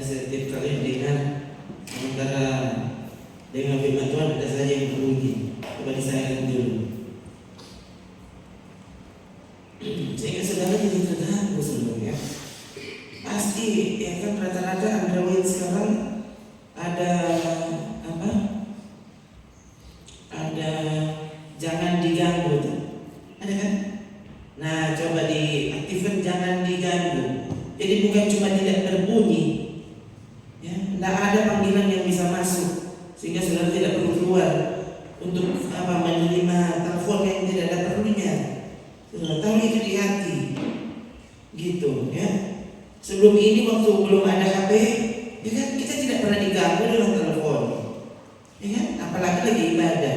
setiap kali dengar antara dengan firman Tuhan ada saja yang berbunyi. Coba disayangkan dulu. Sehingga saudara jadi terganggu sebenarnya. Pasti ya kan rata-rata Android sekarang ada apa? Ada jangan diganggu tuh. Ada kan? Nah, coba diaktifkan jangan diganggu. Jadi bukan cuma tidak berbunyi, ya, tidak ada panggilan yang bisa masuk, sehingga saudara tidak perlu keluar untuk apa menerima telepon yang tidak ada perlunya. Saudara tahu itu di hati, gitu, ya. Sebelum ini waktu belum ada HP, ya kan kita tidak pernah diganggu dengan telepon, ya kan? Apalagi lagi ibadah,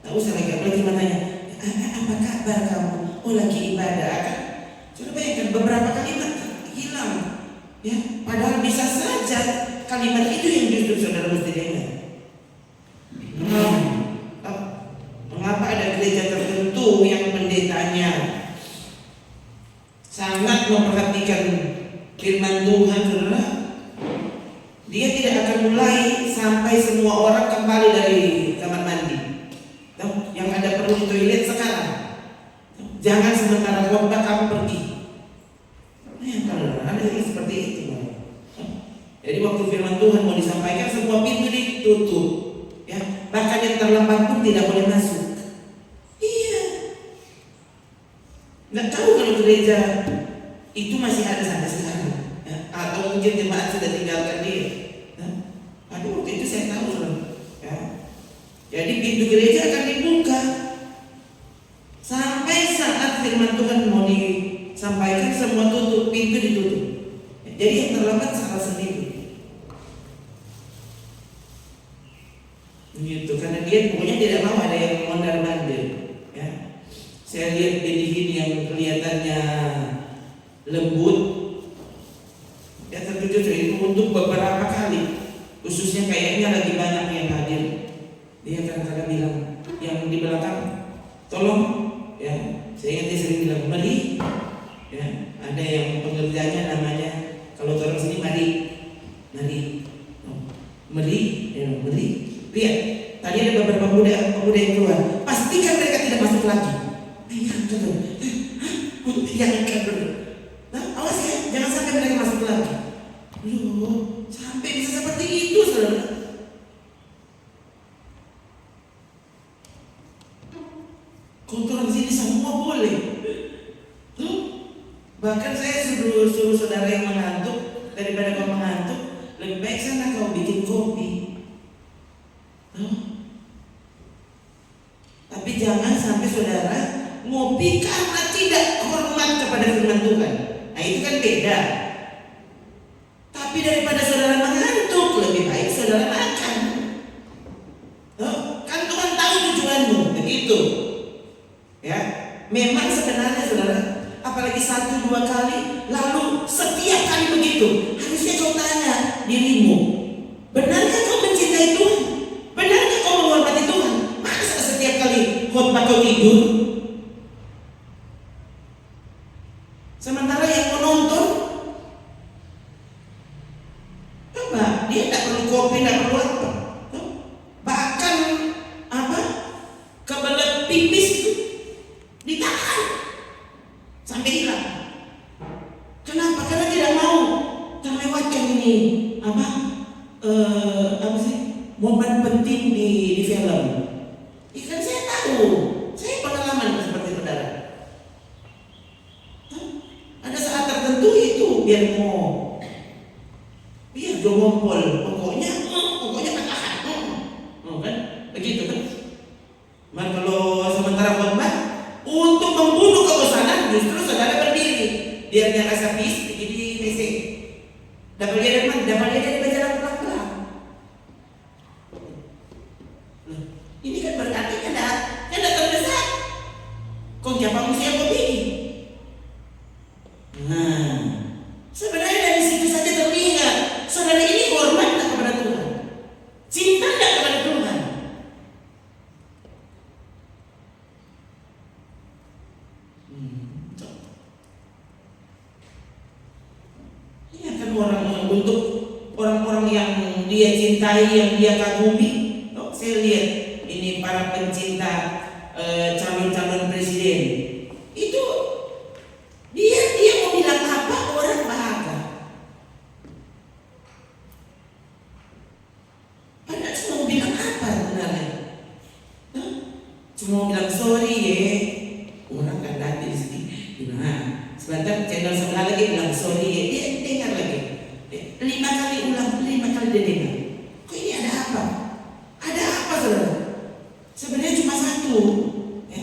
tak usah lagi apalagi matanya, apa kabar kamu? Oh lagi ibadah, kan? Sudah bayangkan beberapa kalimat hilang, ya. Padahal bisa saja kalimat itu yang justru saudara mesti dengar. Mengapa ada gereja tertentu yang pendetanya sangat memperhatikan firman Tuhan, saudara? Dia tidak akan mulai sampai semua orang kembali dari kamar mandi. Yang ada perlu di toilet sekarang. Jangan sementara khotbah kamu pergi. Ada yang seperti itu. Jadi waktu firman Tuhan mau disampaikan semua pintu ditutup, ya. Bahkan yang terlambat pun tidak boleh masuk. Iya. Nggak tahu kalau gereja itu masih ada sampai sekarang, ya. Atau mungkin jemaat sudah tinggalkan dia. Ya. Aduh, waktu itu saya tahu, ya. Jadi pintu gereja akan dibuka sampai saat firman Tuhan mau disampaikan semua tutup, pintu ditutup. Jadi yang terlambat salah sendiri. Gitu, karena dia pokoknya tidak mau ada yang mondar-mandir, ya. Saya lihat Benny yang kelihatannya lembut, ya terkejut itu untuk beberapa kali, khususnya kayaknya lagi banyak yang hadir. Dia kadang-kadang bilang yang di belakang, tolong, ya. Saya ingat dia sering bilang mari, ya. Ada yang pengerjanya namanya kalau orang sini mari, ya, mari. Lihat, tadi ada beberapa pemuda yang keluar. Pastikan mereka tidak masuk lagi. Jangan dulu. Nah, awas ya, jangan sampai mereka masuk lagi. Loh, sampai bisa seperti itu, saudara. Kotoran sini semua boleh. Tuh, bahkan saya suruh saudara yang mengantuk daripada kau mengantuk, lebih baik sana kau bikin kopi. Tapi jangan sampai saudara ngopi karena tidak hormat kepada firman Tuhan. Nah itu kan beda. Tapi daripada saudara mengantuk, lebih baik saudara makan. Kan Tuhan tahu tujuanmu, begitu. Ya, memang sebenarnya saudara, apalagi 1-2 kali, lalu setiap kali begitu, harusnya kau tanya dirimu, benarkah kau mencintai Tuhan? Benarkah kau menghormati Tuhan? Masa setiap kali khotbah kau tidur? Sementara yang menonton, apa? Dia tidak perlu kopi, tidak perlu apa. Bahkan apa? Kebelet pipis itu ditahan sampai hilang. Kenapa? Karena tidak mau terlewatkan ini apa sih? Momen penting di film. Ikan saya tahu, saya pengalaman seperti saudara. Ada saat tertentu itu biar ngompol, pokoknya katakan, kan? Begitu kan? Maka kalau sementara khotbah untuk membunuh kebosanan, justru saudara berdiri, biar dia rasa bis, jadi WC. Dapat dia dari mana? Dapat dia dari berjalan pelan-pelan. Ini kan berarti kan terdesak. Kau siapa manusia kau pilih? Nah, sebenarnya dari situ saja terlihat saudara ini hormat tak kepada Tuhan, cinta tak kepada Tuhan. Ini akan orang untuk orang-orang yang dia cintai, yang dia kagumi. Saya lihat ini para pencinta calon-calon presiden itu, dia mau bilang apa orang bahagia. Padahal cuma mau bilang apa sebenarnya? Cuma mau bilang sorry ya, orang kan nanti di sini. Nah, sebentar channel sebelah lagi bilang sorry ya, dia dengar lagi. 5 kali ulang, 5 kali dia dengar. Kok ini ada apa? Ada apa saudara? Sebenarnya cuma satu, ya.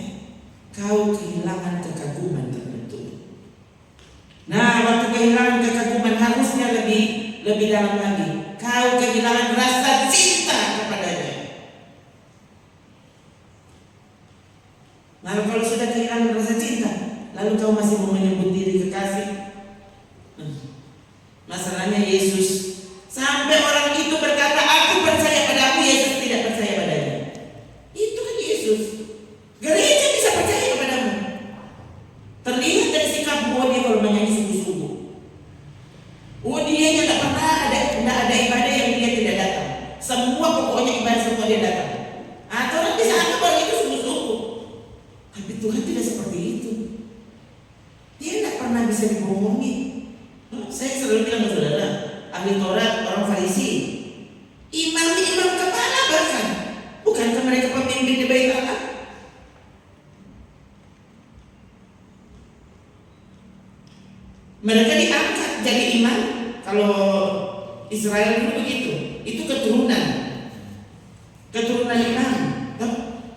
Kau kehilangan kekaguman tertentu. Nah, waktu kehilangan kekaguman harusnya lebih dalam lagi. Kau kehilangan rasa cinta kepadanya. Lalu kalau sudah kehilangan rasa cinta, lalu kau masih mau menyebut diri kekasih? Masalahnya Yesus, sampai orang itu berkata, aku percaya padamu, Yesus tidak percaya padanya. Itu kan Yesus. Gereja bisa percaya kepadamu. Terlihat dari sikap dia kalau menyanyi sungguh-sungguh. Dia tidak pernah ada ibadah yang dia tidak datang. Semua pokoknya ibadah semua dia datang. Orang bisa anggap orang itu sungguh-sungguh. Tapi Tuhan tidak seperti itu. Dia tidak pernah bisa dibohongi. Saya selalu bilang ke saudara, ahli Taurat, orang Farisi, imam kepala bahkan, bukankah mereka pemimpin di bait Allah? Mereka diangkat jadi imam. Kalau Israel itu begitu, itu keturunan imam.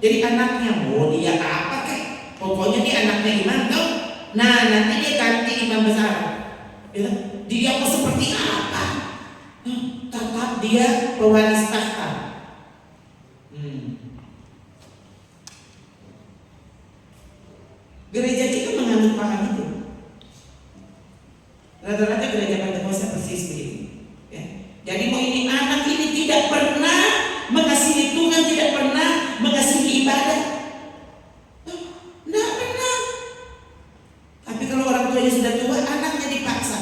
Jadi anaknya, dia apa kek? Pokoknya dia anaknya imam, toh. Nah, nanti dia ganti imam besar. Ya, dia mau seperti apa? Tetap dia pewaris tahta. Gereja kita menganut paham itu. Rata-rata gereja Pentakosta persis begitu. Ya. Jadi mau ini anak ini tidak pernah mengasihi Tuhan, tidak pernah mengasihi ibadah. Tidak pernah. Tapi kalau orang tuanya sudah tua, anaknya dipaksa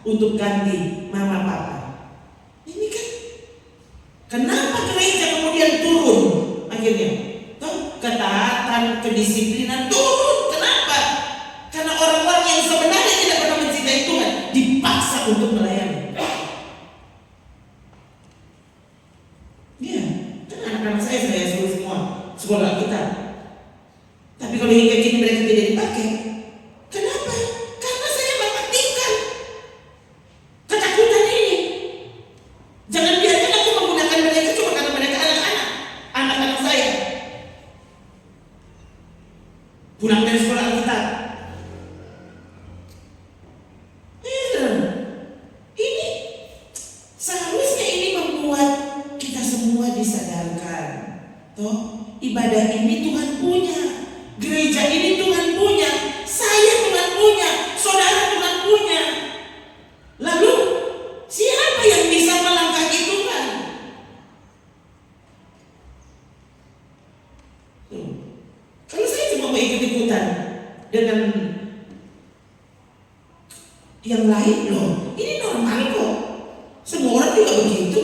untuk ganti mama papa. Ini kan kenapa gereja kemudian turun akhirnya? Ketaatan, kedisiplinan turun. Kenapa? Karena orang-orang yang sebenarnya tidak pernah mencintai Tuhan dipaksa untuk melayani. Ya, kan anak-anak saya suruh semua sekolah kita. Tapi kalau hingga kini mereka tidak dipakai. Kenapa? Karena saya mementingkan ketakutan ini. Jangan biarkan aku menggunakan mereka cuma karena mereka anak-anak saya. Pulang dari sekolah kita, ini seharusnya ini membuat kita semua disadarkan. Toh, ibadah ini Tuhan punya, gereja ini Tuhan punya, saya Tuhan punya, saudara Tuhan punya. Lalu siapa yang bisa melangkahi Tuhan? Kalau saya cuma mau ikut-ikutan dengan yang lain, loh, ini normal kok. Semua orang juga begitu.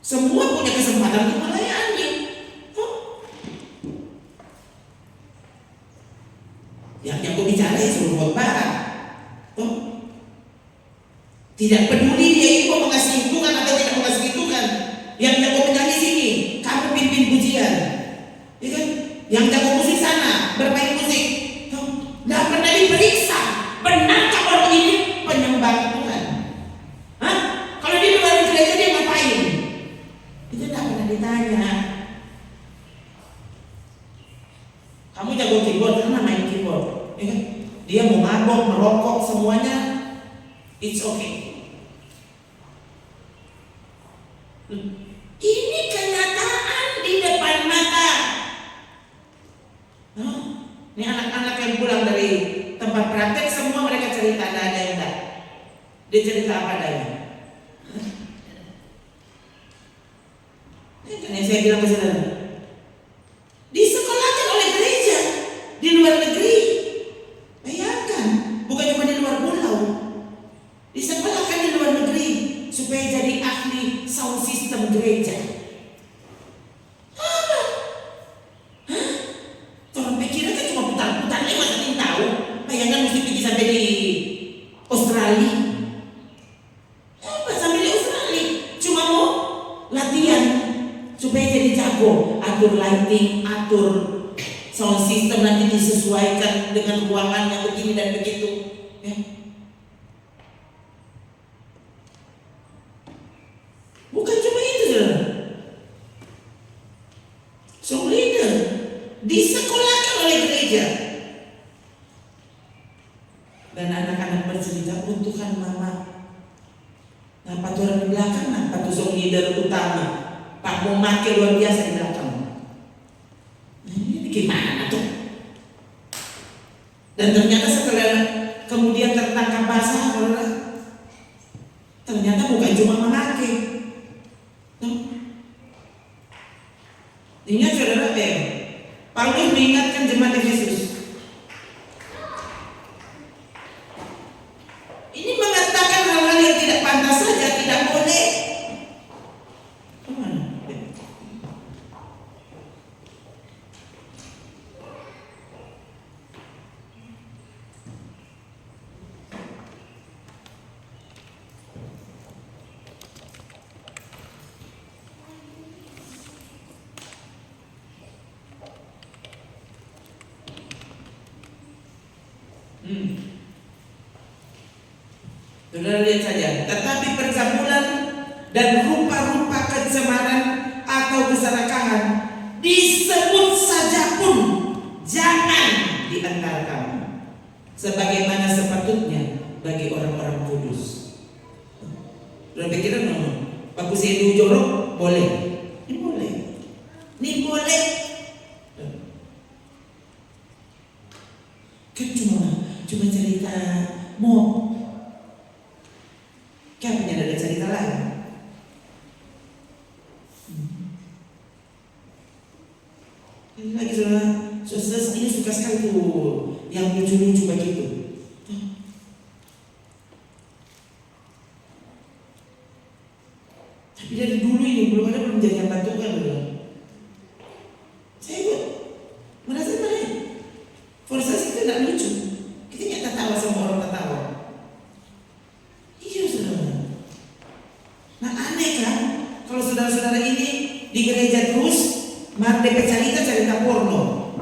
Semua punya kesempatan untuk melayani. Yang aku bicara ya suruh khotbah. Tidak peduli dia itu mau mengasihi Tuhan atau tidak mengasihi Tuhan. Yang jago menyanyi sini, kamu pimpin pujian, ya kan? Yang jago musik sana, bermain musik. Tidak pernah diperiksa, benarkah orang ini penyembah Tuhan? Kalau di luar gereja dia ngapain? Itu tidak pernah ditanya. Kamu jago keyboard, karena main keyboard, ya kan? Dia mau mabok, merokok, semuanya, it's okay. Ini kenyataan di depan mata. Ini anak-anak yang pulang dari tempat praktek, semua mereka cerita, ada yang enggak. Dia cerita apa adanya. Yang saya bilang ke saudara, disekolahkan oleh gereja di luar negeri. Bayangkan, bukan cuma gereja. Orang pikiran kan cuma putar-putar, masa dia tahu? Bayangan mesti pergi sampai di Australia. Apa sampai di Australia? Cuma mau latihan supaya jadi jago, atur lighting, atur sound system, nanti disesuaikan dengan ruangan yang begini dan begitu. Ya. Bukan cuma itu, saudara. Song leader disekolahkan oleh gereja. Dan anak-anak bercerita, Tuhan mama, nah paturan di belakang, nah patu song leader utama, Pak mau make luar biasa di belakang. Ini gimana tuh? Dan ternyata setelah kemudian tertangkap basah, ternyata bukan cuma memakai. Ingat saudara, Paulus mengingatkan jemaat Efesus. Ini mengatakan hal-hal yang tidak pantas saja, tidak boleh. Kemana? Saudara lihat saja, tetapi percabulan dan rupa-rupa kecemaran atau keserakahan disebut saja pun jangan di antara kamu, sebagaimana sepatutnya bagi orang-orang kudus. Sudah pikiran ngomong, bagus itu jorok boleh, ini boleh, ini boleh. Kan cuma cerita mau. Kayaknya ada cerita lain. Ini lagi saudara ini suka sekali tuh yang lucu-lucu begitu. Tapi dari dulu ini belum jadi yang bantukan dulu. Saya merasa lain. Forsasi itu tidak lucu. Kita nggak tertawa sama orang tertawa. Nah aneh kan, kalau saudara-saudara ini di gereja terus DP cerita porno.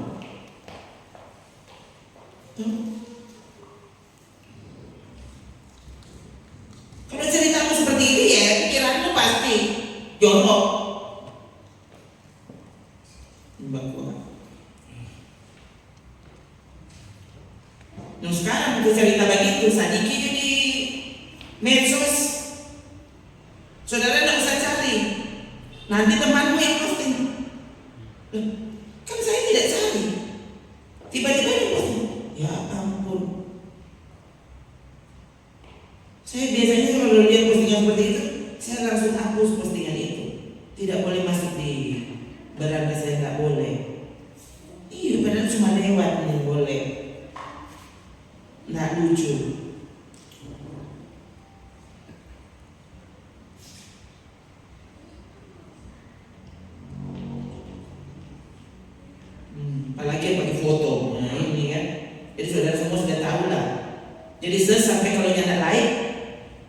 Kalau ceritamu seperti ini ya pikiranmu pasti jorok. Nah sekarang aku cerita begitu, sadiki di medsos. Saudara tidak usah cari, nanti temanmu yang posting. Kan saya tidak cari, tiba-tiba dia posting. Ya ampun. Saya biasanya kalau lihat postingan seperti itu, saya langsung hapus postingan itu. Tidak boleh masuk di beranda, saya tidak boleh. Iya, padahal cuma lewat ini boleh. Nggak lucu. Apalagi yang pakai foto. Nah ini kan, jadi saudara semua sudah tahu lah. Jadi sampai kalau nyata like,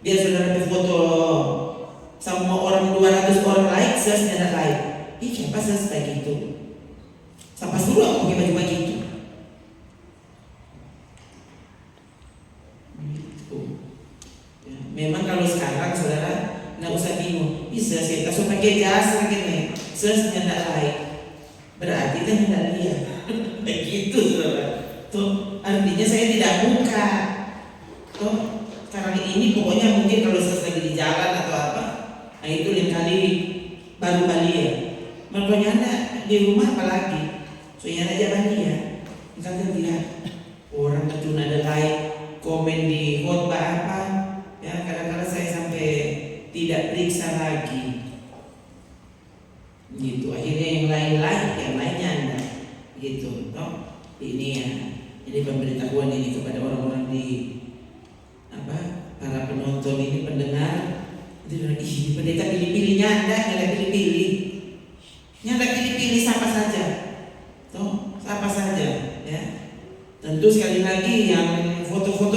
biar saudara pakai foto sama orang 200 orang like, nyata like. Ih siapa kayak gitu? Siapa suruh aku pakai baju begitu? Ya, memang kalau sekarang saudara nggak usah bingung. Bisa saya kasih pakai jas gini, nyata like. Berarti kan tidak lihat. Begitu saudara. Tuh artinya saya tidak buka. Tuh sekarang ini pokoknya mungkin kalau saya lagi di jalan atau apa, nah itu lain kali baru kali ya. Makanya anda di rumah apalagi, soalnya aja bani ya. Misalnya lihat orang itu ada like, komen di khotbah apa, ya kadang-kadang saya sampai tidak periksa lagi. Gitu akhirnya yang lainnya anda gitu toh ini ya, ini pemberitahuan ini kepada orang-orang di para penonton ini, pendengar itu, pendeta pilih-pilihnya anda nggak pilih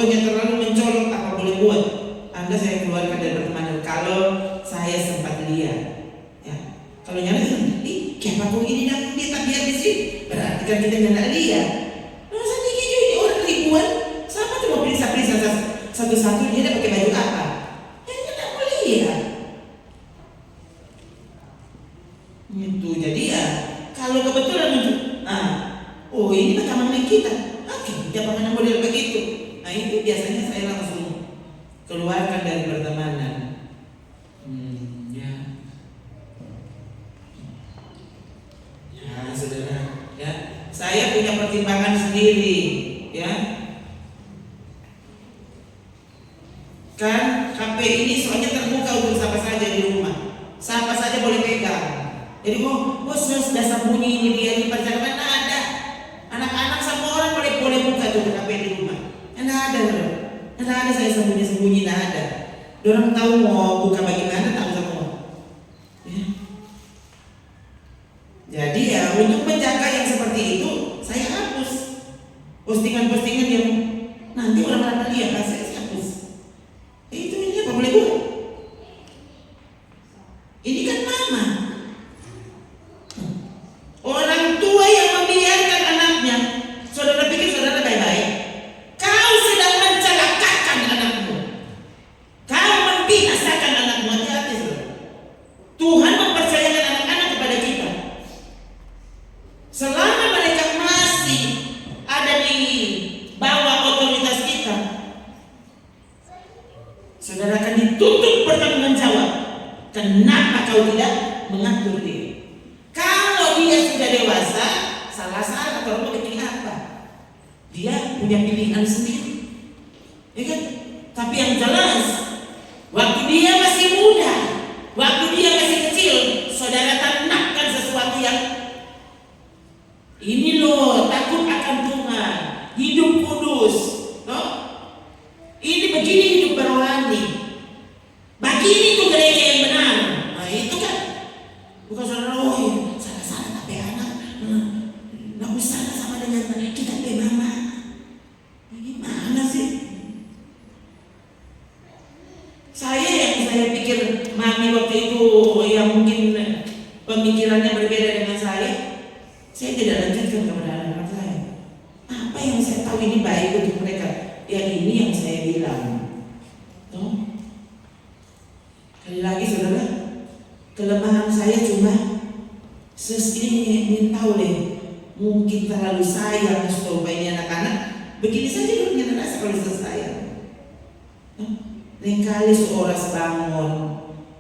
fotonya terlalu mencolok, apa boleh buat? Anda saya keluarkan dari pertemanan kalau saya sempat lihat. Ya. Kalau nyala kayak patung ini dan dia tak biar di sini, berarti kan kita nggak lihat. Masa tinggi juga ini orang ribuan, sama tuh mau periksa-periksa satu-satu dia ada pakai baju apa? Kita tak mau lihat. Itu jadi ya, kalau kebetulan muncul, oh ini rekaman kita, oke, jangan pernah model begitu. Nah itu biasanya saya langsung keluarkan dari pertemanan. Ya, saudara, ya, saya punya pertimbangan sendiri, ya. Kan HP ini soalnya terbuka untuk siapa saja di rumah, siapa saja boleh pegang. Jadi bos sudah sembunyi ini dia di perjalanan ada. Anak-anak semua orang boleh buka tuh HP di rumah. Nggak ada, nggak ada saya sembunyi-sembunyi, nggak ada. Orang tahu mau buka bagaimana tahu semua. Ya. Jadi ya untuk menjaga yang seperti itu saya hapus postingan-postingan yang nanti orang-orang lihat, saya hapus. Itu ini apa boleh buat? Ini kan mama. Orang tua yang membiarkan anaknya. Saudara pikir saudara baik-baik? Kau sedang mencelakakan anakmu. Kau membinasakan anakmu. Hati-hati saudara. Tuhan mempercayakan anak-anak kepada kita. Selama mereka masih ada di bawah otoritas kita, saudara akan dituntut pertanggung jawab. Kenapa kau tidak mengatur dia? Kalau dia sudah dewasa, salah-salah kalau mau bikin apa? Dia punya pilihan sendiri, ya kan? Tapi yang jelas, waktu dia masih muda, waktu dia masih kecil, saudara tanamkan sesuatu yang ini loh, takut akan Tuhan, hidup kudus, no? Ini begini hidup berrohani, begini tuh gereja yang benar. Nah itu kan bukan saudara salah-salah tapi anak nggak usah sama dengan kita pe mama. Gimana sih? Saya pikir mami waktu itu yang mungkin pemikirannya berbeda dengan saya tidak lanjutkan kepada anak-anak saya. Apa yang saya tahu ini baik untuk mereka, ya ini yang saya bilang. Kali lagi saudara, kelemahan saya cuma ini tahu deh, mungkin terlalu sayang supaya ini anak-anak begini saja punya rasa kalau sayang. Lain kali seorang bangun,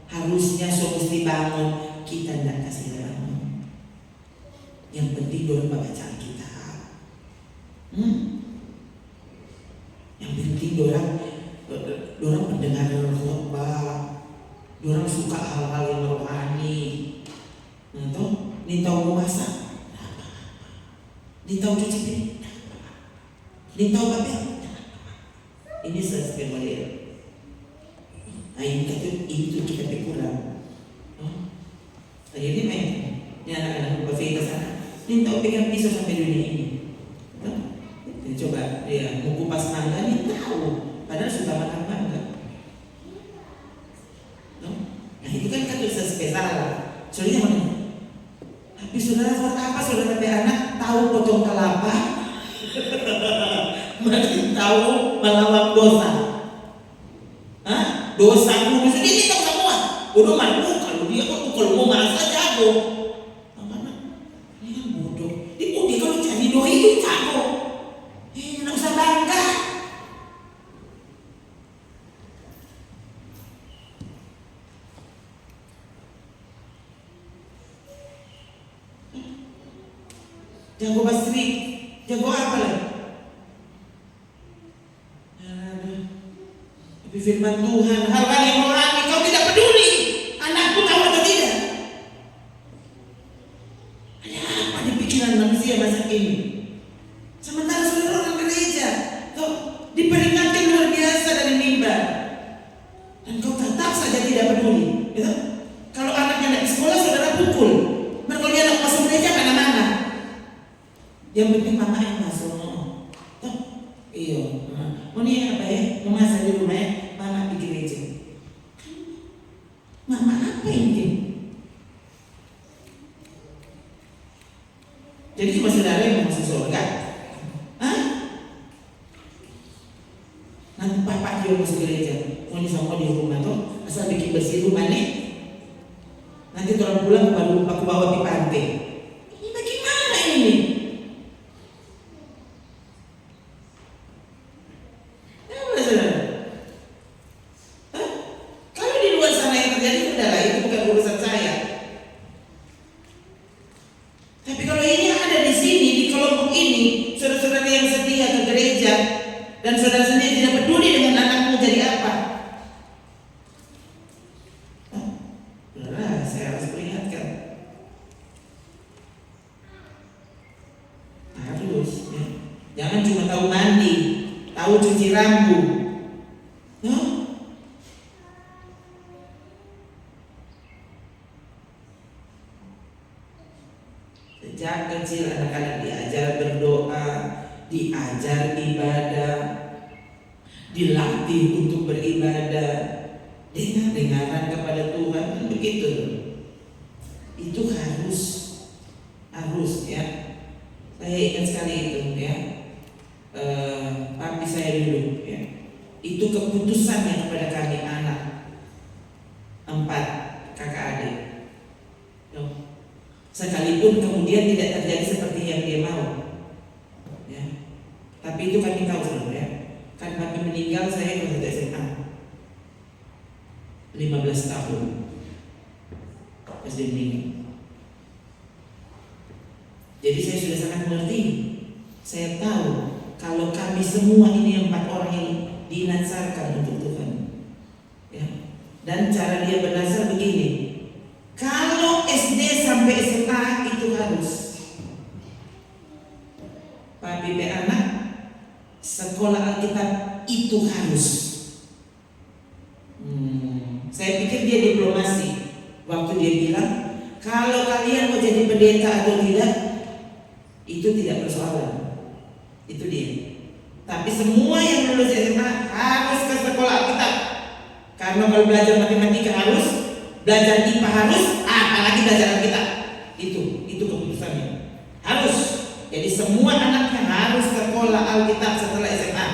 harusnya mesti bangun, kita tidak kasih bangun. Yang penting dorang baca Alkitab. Yang penting dorang mendengar khotbah, dorang suka hal-hal yang rohani. Ni tahu memasak, ni tahu cuci piring, ni tahu apa? Ini sesuai model. Nah itu kita kurang. Jadi ini anak-anak berpikir ke sana. Ni tahu pegang pisau sampai dunia ini. Coba dia mengupas mangga, ni tahu. Padahal sudah makan mangga. Nah itu kan tulisan spesial. Soalnya mana? Tapi saudara buat apa saudara pe anak tahu potong kelapa? Makin tahu melawan dosa. Dosa kudu ini tahu semua. Udah malu kalau dia kalau mau merasa jago. Ini kan bodoh. Dia kalau jadi doi itu jago. Nggak usah bangga. Jago basri, jago apa lagi? Tapi firman Tuhan, hal-hal yang rohani kau tidak peduli. Anakku tahu atau tidak? Ada apa di pikiran manusia masa ini? Sementara saudara orang gereja, kau diperingatkan luar biasa dari mimbar, dan kau tetap saja tidak peduli. Gitu? Kalau anaknya nak sekolah, saudara pukul. Kalau dia nak masuk gereja mana-mana. Yang penting mama yang masuk. Iya. Ini apa Jadi cuma saudara yang mau masuk surga? Hah? Nanti papa dia masuk gereja, mau disangkut di rumah tuh, asal bikin bersih rumah nih. Nanti orang pulang baru aku bawa di pantai. Ini bagaimana ini? Kalau di luar sana yang terjadi udahlah, itu bukan urusan saya. Tapi kalau ini ada di sini, di kelompok ini, saudara-saudara yang setia ke gereja, dan saudara sendiri tidak peduli dengan anakmu jadi apa, saya harus peringatkan. Harus, ya. Jangan cuma tahu mandi, tahu cuci rambut. Sejak kecil anak-anak diajar berdoa, diajar ibadah, dilatih untuk beribadah, dengar-dengaran kepada Tuhan, begitu. Itu harus ya. Saya ingat sekali itu ya. Papi saya dulu ya. Itu keputusannya kepada kami anak 4 kakak adik. Sekalipun kemudian tidak terjadi seperti yang dia mau, ya. Tapi itu kami tahu saudara ya. Kan papi meninggal saya kelas 1 SMA, 15 tahun pas dia meninggal. Jadi saya sudah sangat mengerti. Saya tahu kalau kami semua ini 4 orang ini dinazarkan untuk Tuhan, ya. Dan cara dia bernazar begini. Kalau SD sampai SMA itu harus. Papi be anak sekolah Alkitab itu harus. Saya pikir dia diplomasi waktu dia bilang kalau kalian mau jadi pendeta atau tidak itu tidak persoalan. Itu dia. Tapi semua yang lulus SMA harus ke sekolah Alkitab. Karena kalau belajar matematika harus, belajar IPA harus, apalagi belajar Alkitab. Itu keputusannya. Harus. Jadi semua anaknya harus sekolah Alkitab setelah SMA.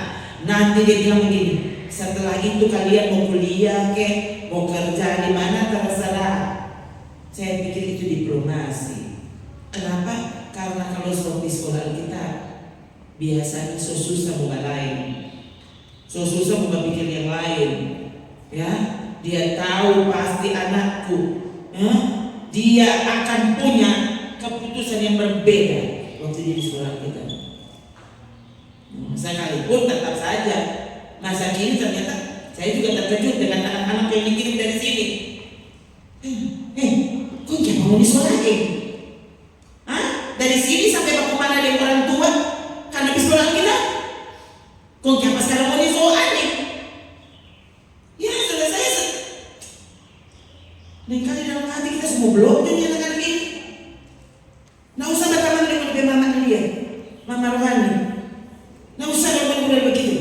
Nanti dia bilang begini, setelah itu kalian mau kuliah mau kerja di mana terserah. Saya pikir itu diplomasi. Kenapa? Karena kalau di sekolah Alkitab biasanya susah bukan lain. Susah bukan pikir yang lain. Ya, dia tahu pasti anakku, ya, dia akan punya keputusan yang berbeda waktu dia di sekolah kita. Sekalipun tetap saja masa kini ternyata saya juga terkejut dengan anak-anak yang dikirim dari sini. Kok dia mau disolahin? Dari sini sampai ke mana dengan orang tua karena di sekolah kita? Kok siapa sekarang mau disolahin? Ya sudah saya. Lain kali dalam hati kita semua belum jadi anak-anak ini. Nggak usah berteman dengan mama dia, mama rohani. Nggak usah dengan begitu.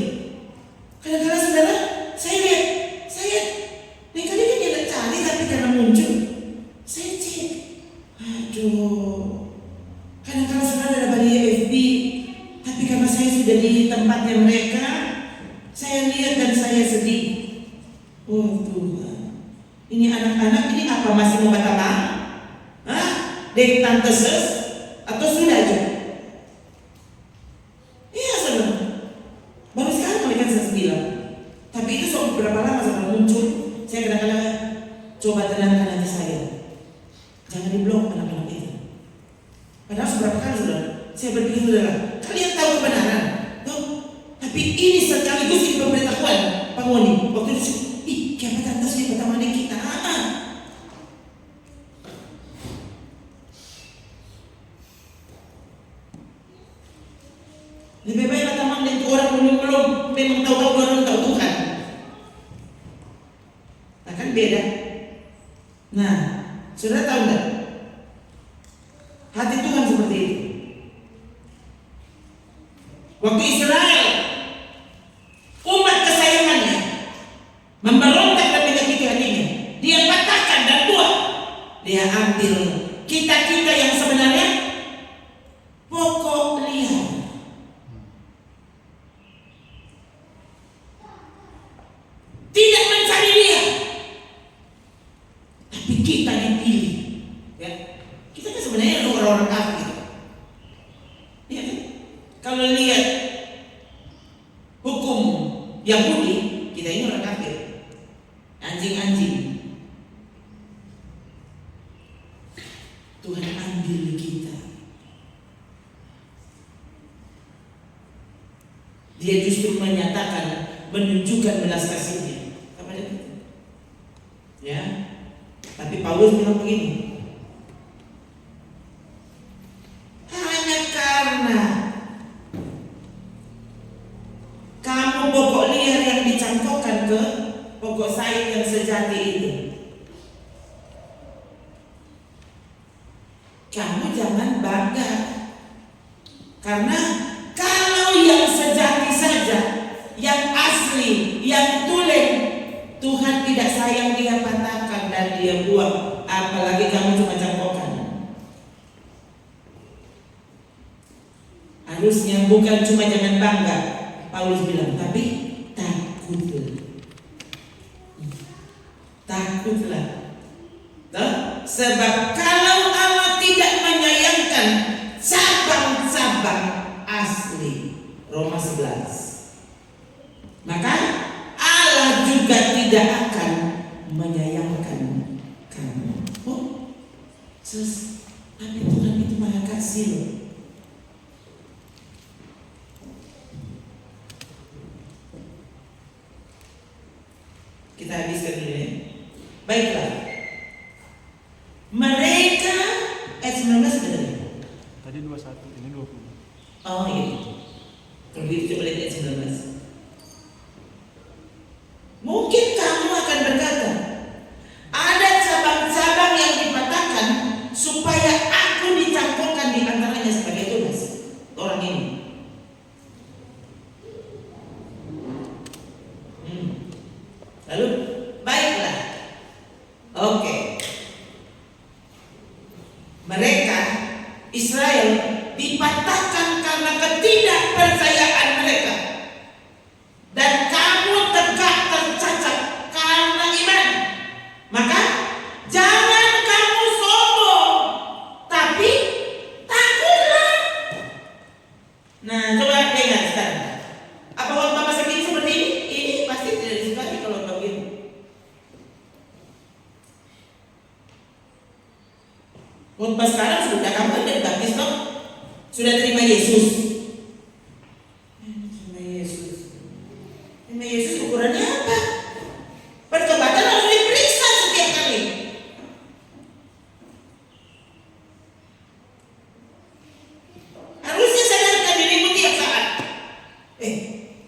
Kadang-kadang saudara, saya lihat, lain kali dia tidak cari tapi karena muncul, saya cek. Aduh, kadang-kadang saudara ada di FB, tapi karena saya sudah di tempatnya mereka, saya lihat dan saya sedih. Oh Tuhan, ini anak-anak ini apa masih mau kata ma? Dek tante ses atau sudah aja? Iya saudara, baru sekarang mereka saya bilang. Tapi itu soal berapa lama sampai muncul? Saya kadang-kadang coba tenangkan hati saya. Jangan diblok anak-anak itu. Padahal seberapa kali saudara, saya berpikir saudara, kalian tahu kebenaran, tahu? Tapi ini sekaligus ini pemberitahuan Pak Ngoni. Waktu itu siapa tante sih pertama kita? Lebih baik teman dan orang belum memang tahu orang tahu Tuhan. Nah kan beda. Nah, saudara tahu enggak? Hati Tuhan seperti itu. Waktu Israel, umat kesayangannya, memberontak dan menyakiti hatinya, dia patahkan dan buang. Dia ambil kita yang sebenarnya Kita ini orang kafir, anjing-anjing. Tuhan ambil kita. Dia justru menyatakan, menunjukkan belas kasihnya kepada kita. Ya, tapi Paulus bilang begini, hanya karena kamu pokok liar yang dicangkokkan ke pokok said yang sejati itu, kamu jangan bangga. Karena kalau yang sejati saja, yang asli, yang tulen, Tuhan tidak sayang dia patahkan dan dia buang, apalagi kamu cuma cangkokkan. Harusnya bukan cuma jangan bangga, Paulus bilang, tapi takutlah. Takutlah. Sebab kalau Allah tidak menyayangkan cabang-cabang asli, Roma 11, maka Allah juga tidak akan menyayangkan kamu. Oh, tapi Tuhan itu Maha Kasih loh. Kita habiskan ini ya. Baiklah. Mereka ayat 19 benar. Tadi 21, ini 20. Oh iya. Kalau begitu coba lihat ayat 19. Mungkin kamu akan berkata, ada cabang-cabang yang dipatahkan supaya aku dicangkokkan di antaranya sebagai tunas orang ini. Lalu baiklah. Oke. Mereka Israel dipatahkan karena ketidakpercayaan mereka. Dan kamu tegak tercacat karena iman. Maka jangan kamu sombong, tapi takutlah. Nah, coba dengar sekarang. Apa waktu masa kini seperti ini? Ini pasti tidak disukai kalau begitu. Waktu sekarang sudah kamu dari baptis toh? Sudah terima Yesus. Terima Yesus ukurannya apa? Pertobatan harus diperiksa setiap kali. Harusnya sadarkan dirimu tiap saat.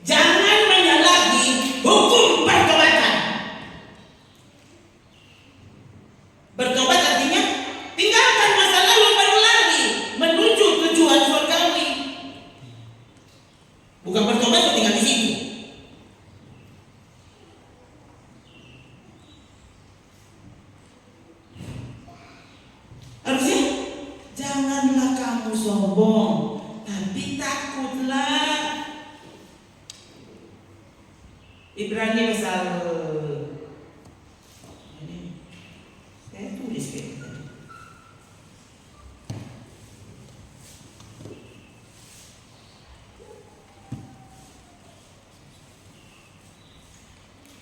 Jangan menyalahi hukum pertobatan. Bertobat artinya tinggalkan masa lalu, berlari menuju tujuan surgawi. Bukan bertobat kok tinggal di situ. Harusnya janganlah kamu sombong, tapi takutlah. Ibrani pasal ini saya tulis kayak tadi.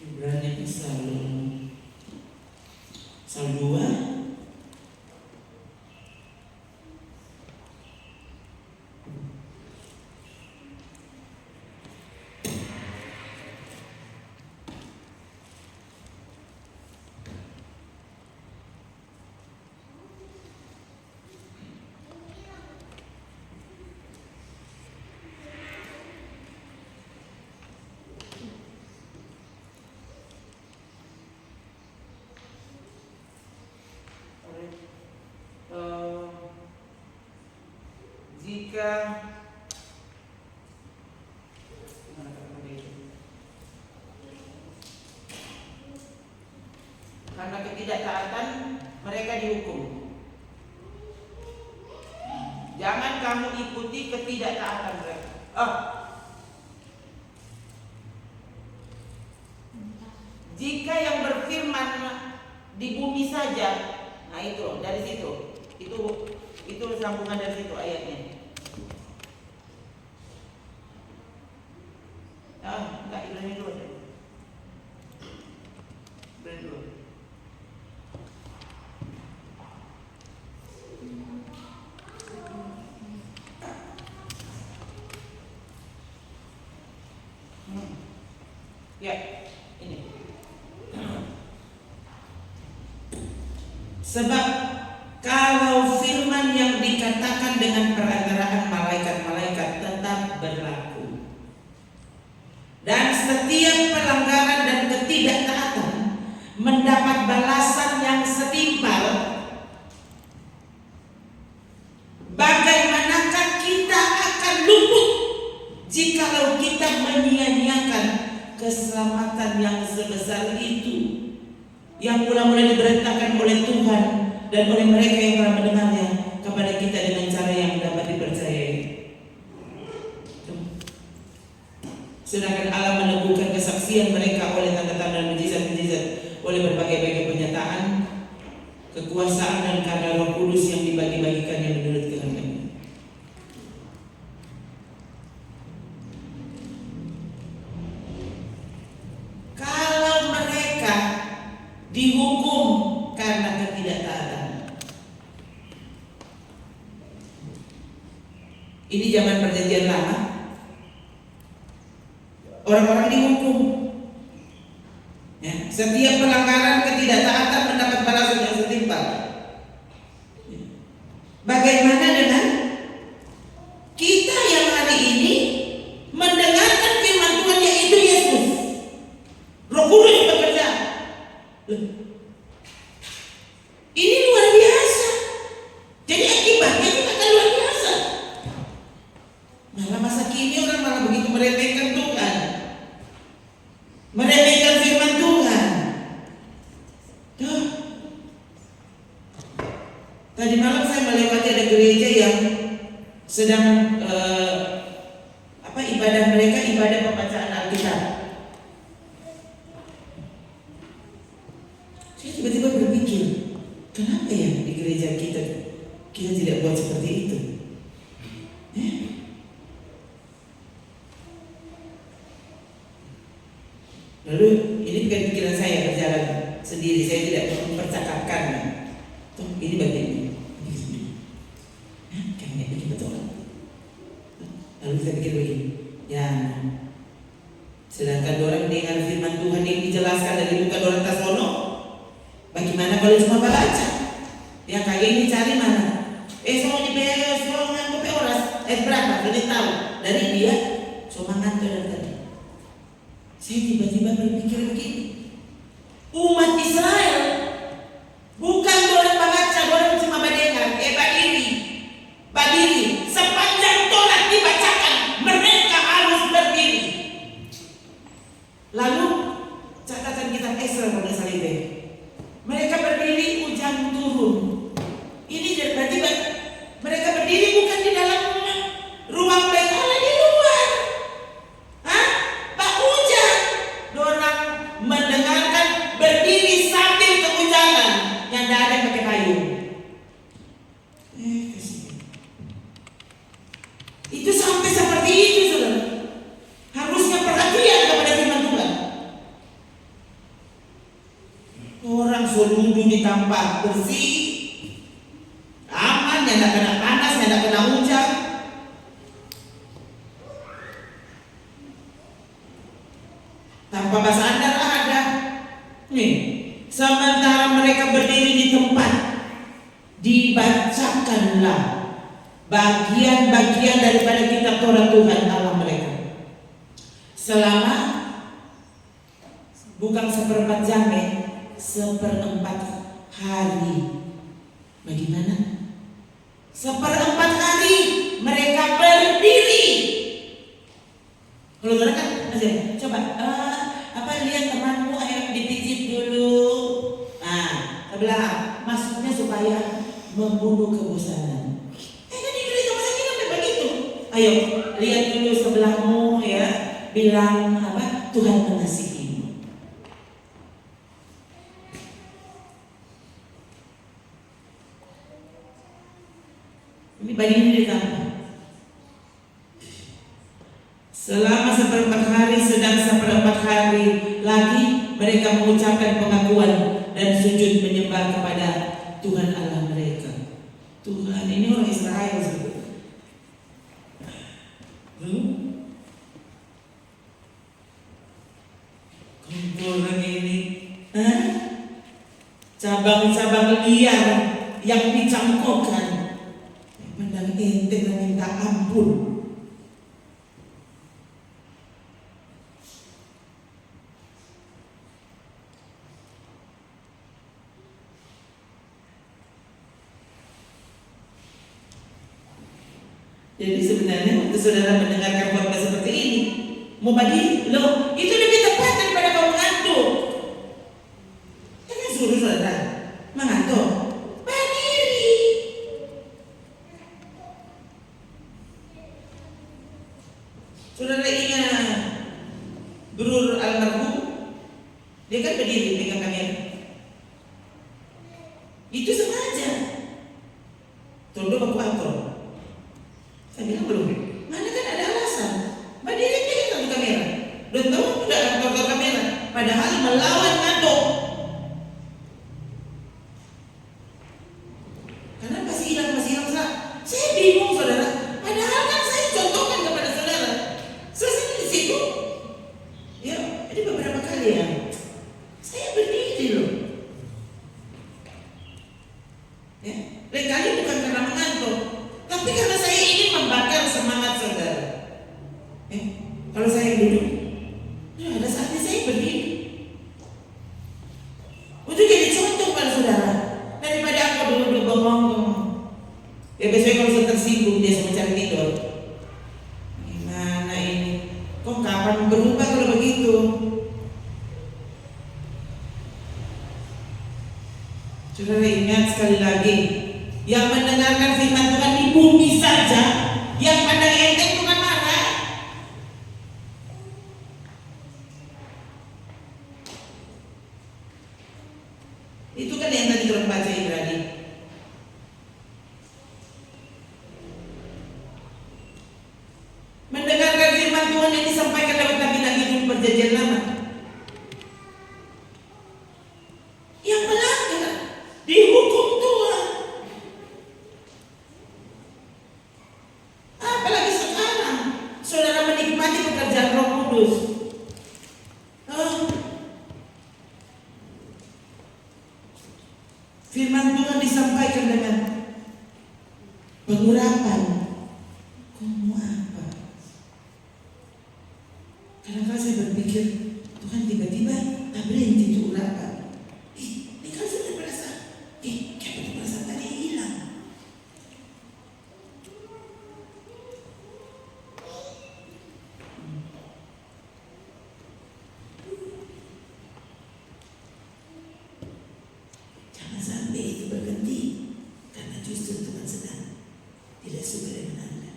Ibrani pasal 2. Jika karena ketidaktaatan mereka dihukum. Jangan kamu ikuti ketidaktaatan mereka. Jika yang berfirman di bumi saja, nah itu dari situ, itu sambungan dari situ ayatnya. Enggak, Ibrani dulu. Ya, ini. Sebab kalau firman yang dikatakan dengan perantaraan malaikat-malaikat tetap berlaku, dan setiap pelanggaran dan ketidaktaatan mendapat balasan yang setimpal, bagaimanakah kita akan luput jikalau kita menyia-nyiakan keselamatan yang sebesar itu, yang mula-mula diberitakan oleh Tuhan dan oleh mereka yang telah mendengarnya kepada kita dengan cara yang dapat dipercayai. Sedangkan Allah meneguhkan kesaksian mereka oleh tanda-tanda dan mujizat-mujizat, oleh berbagai-bagai penyataan kekuasaan dan karena Roh Kudus yang dibagi-bagikannya menurut kehendaknya. Kalau mereka dihukum karena ketidaktaatan, ini zaman perjanjian lama, orang-orang dihukum. Ya, setiap pelanggaran ketidaktaatan mendapat balasan yang setimpal. Bagaimana dengan kita yang hari ini mendengarkan firman Tuhan, yaitu Yesus? Roh Kudus bekerja. Ini luar biasa. Jadi akibatnya juga akan luar biasa. Malah masa kini orang malah begitu meremehkan Tuhan, meremehkan firman Tuhan. Tuh. Tadi malam saya melewati ada gereja yang sedang ibadah mereka, ibadah pembacaan Alkitab. Saya tiba-tiba berpikir, kenapa ya di gereja kita tidak buat seperti itu? Lalu ini bukan pikiran saya berjalan sendiri, saya tidak mempercakapkan. Tuh, ini bagian ini. Kayaknya begini betul. Lalu kita pikir begini, ya, sedangkan orang dengan firman Tuhan yang dijelaskan dari bukan orang Tasono, bagaimana kalau cuma baca? Ya kayak ini cari mana? Soalnya beres, soalnya ngantuk oras. Berapa? Ini tahu dari dia, cuma ngantuk dari tadi. Saya tiba-tiba berpikir begini, umat Israel bukan orang membaca, orang cuma mendengar. Berdiri sepanjang Taurat dibacakan, mereka harus berdiri. Lalu catatan kitab Esra pada saat itu, mereka berdiri hujan turun. Ini berarti mereka berdiri bukan di dalam ruang bait Allah, di luar. Pak hujan, orang mendengarkan berdiri sambil kehujanan, yang tidak ada yang pakai payung. Itu sampai seperti itu, saudara. Harusnya perhatian kepada firman Tuhan. Orang seluruh di tempat bersih, aman, yang tidak kena panas, yang tidak kena hujan. Tanpa bersandar ada. Nih, sementara mereka berdiri di tempat, dibacakanlah bagian-bagian daripada kitab Taurat Tuhan Allah mereka selama bukan 1/4 jam, 1/4 hari. Bagaimana? 1/4 hari mereka berdiri. Kalau kan aja, coba lihat temanmu, ayo dipijit dulu. Nah, sebelah maksudnya supaya membunuh kebosanan. Ayo lihat dulu sebelahmu, ya, bilang Tuhan mengasihimu. Ini bagian ditambah. Selama 1/4 hari, sedang 1/4 hari lagi mereka mengucapkan pengakuan dan sujud menyembah kepada Tuhan Allah mereka. Tuhan ini orang Israel sebetulnya. orang ini, hah? Cabang-cabang liar yang dicangkokkan, pandang enteng dan minta ampun. Jadi sebenarnya waktu saudara mendengarkan khotbah seperti ini, mau bagi, loh itu lebih tepat daripada kau mengantuk. Jangan suruh saudara mengantuk, berdiri. Saudara ingat Brur almarhum, dia kan berdiri pegang kamera. Itu sengaja. Tunduk aku atur. Saya bilang belum, mana kan ada alasan. Mbak Diri pegang di kamera. Udah tahu udah aktor kamera, padahal melawan ngantuk. Karena masih hilang. Saya bingung saudara. Padahal kan saya contohkan kepada saudara. Selesai di situ. Ya, jadi beberapa kali ya. Saya berdiri loh. Ya, lain kali bukan karena mengantuk, tapi karena saya ingin membakar semangat saudara. Kalau saya duduk, ya ada saatnya saya berdiri. Untuk jadi contoh pada saudara, daripada aku duduk bengong. Ya biasanya kalau saya tersinggung dia sama cari tidur. Gimana ini? Kok kapan berubah kalau begitu? Saudara ingat sekali lagi, yang mendengarkan firman Tuhan di bumi saja, yang pandang enteng bukan marah. Itu kan yang tadi kita baca Ibrani. Mendengarkan firman Tuhan yang disampaikan lewat nabi-nabi di perjanjian lama. Yang melanggar dihukum Tuhan. Apalagi sekarang saudara menikmati pekerjaan Roh Kudus. Firman Tuhan disampaikan dengan pengurapan. Kamu apa? Kadang-kadang saya berpikir, Tuhan tiba-tiba tak berhenti itu urapan. Ini kan sudah berasa, kayak itu perasaan tadi hilang. Jangan sampai itu berhenti, karena justru Tuhan sedang tidak suka dengan Anda.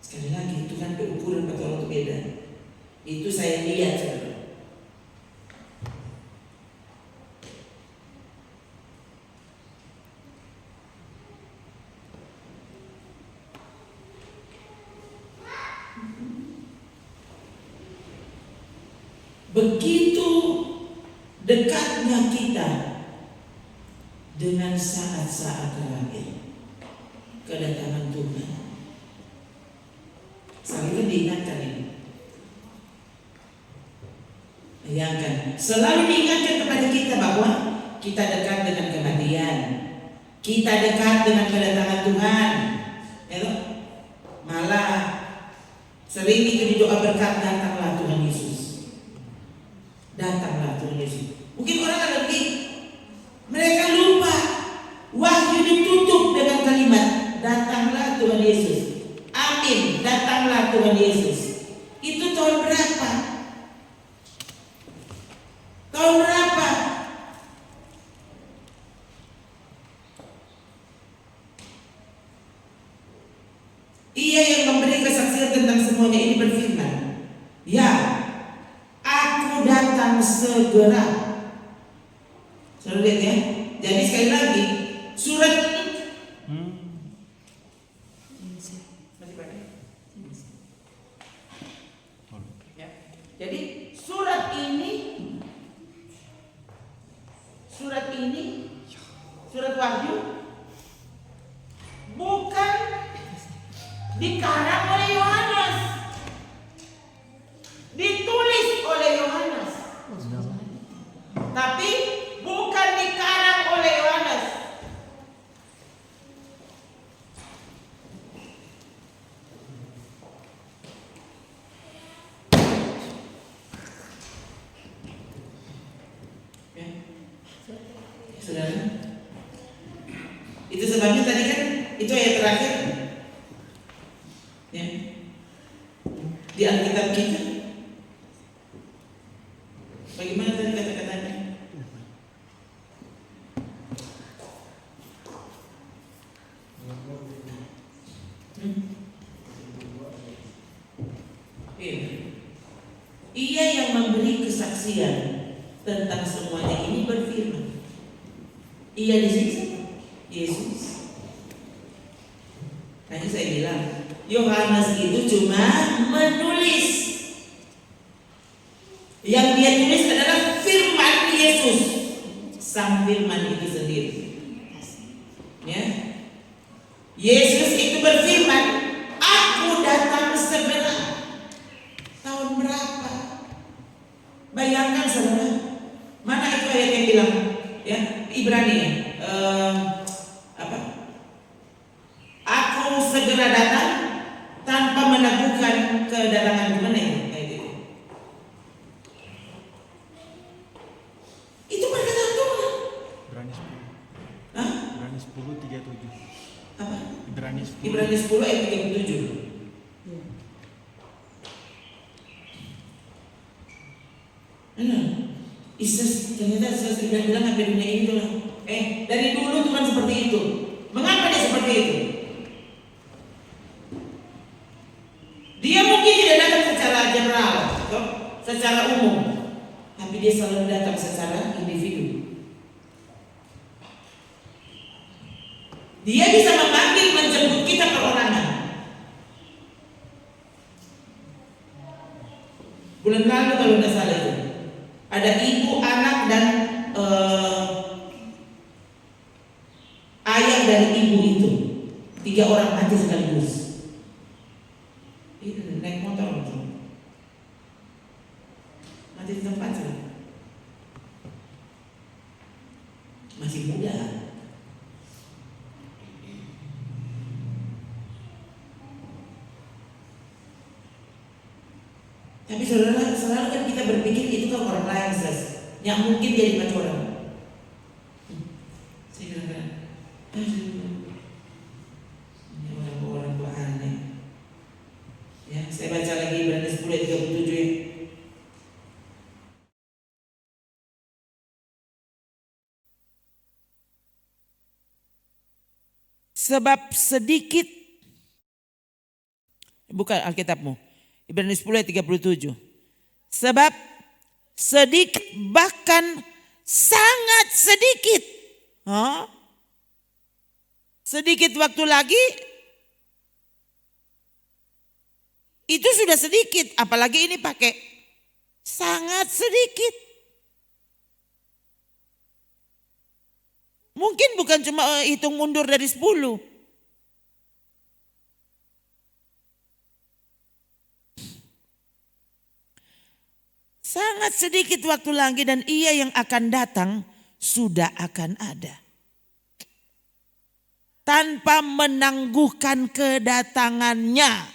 Sekali lagi, Tuhan berukuran pada orang itu beda. Itu saya lihat saudara. Begitu dekatnya kita dengan saat-saat terakhir kedatangan Tuhan. Selalu diingatkan ini. Bayangkan, selalu diingatkan kepada kita bahwa kita dekat dengan kematian, kita dekat dengan kedatangan Tuhan. Ya, malah sering itu di doa berkat, datanglah Tuhan Yesus. Datanglah Tuhan Yesus. Mungkin orang ada begini, mereka lupa Wahyu ditutup dengan kalimat datanglah Tuhan Yesus. Amin, datanglah Tuhan Yesus. Itu tahun berapa? Tahun berapa? Ia yang memberi kesaksian tentang semuanya ini berfirman, ya, aku datang segera. Saudara lihat ya. Jadi sekali lagi, surat ini ya. Jadi surat ini, surat Wahyu bukan dikarang oleh Yohanes. Saudara. Itu sebabnya tadi kan itu ayat terakhir ya, di Alkitab kita. Bagaimana tadi kata-katanya? Ia yang memberi kesaksian tentang semuanya ini berfirman. Ia di sini Yesus. Tadi saya bilang Yohanes itu cuma menulis. Yang dia tulis adalah firman Yesus, sang firman itu sendiri. Ya. Yesus itu berfirman, aku datang segera. Tahun berapa? Bayangkan saudara, mana itu ayat yang bilang, ya Ibrani, apa? Aku segera datang tanpa menabuhkan kedatangan mana itu? Itu perkataan Tuhan. Ibrani 10. Hah? Ibrani 10:37. Apa? Ibrani 10. Ibrani 10 ayat 37. Yesus ternyata saya sudah bilang sampai dunia ini lah. Dari dulu Tuhan seperti itu. Mengapa dia seperti itu? Dia mungkin tidak datang secara general, secara umum, tapi dia selalu datang secara individu. Dia bisa memanggil, menjemput kita perorangan. Bulan lalu kalau tidak salah itu, ada ibu, anak dan ayah dari ibu itu, 3 orang mati sekaligus. Ini naik motor mati di tempat sih. Masih muda. Tapi saudara, selalu kan kita berpikir itu kan orang lain yang mungkin jadi macam orang. Saya kira-kira, ini orang tua aneh. Ya, saya baca lagi Ibrani 10 ayat 37 ya. Sebab sedikit, bukan Alkitabmu, Ibrani 10 ayat 37. Sebab sedikit, bahkan sangat sedikit. Sedikit waktu lagi, itu sudah sedikit. Apalagi ini pakai sangat sedikit. Mungkin bukan cuma hitung mundur dari 10. Sangat sedikit waktu lagi dan ia yang akan datang sudah akan ada. Tanpa menangguhkan kedatangannya.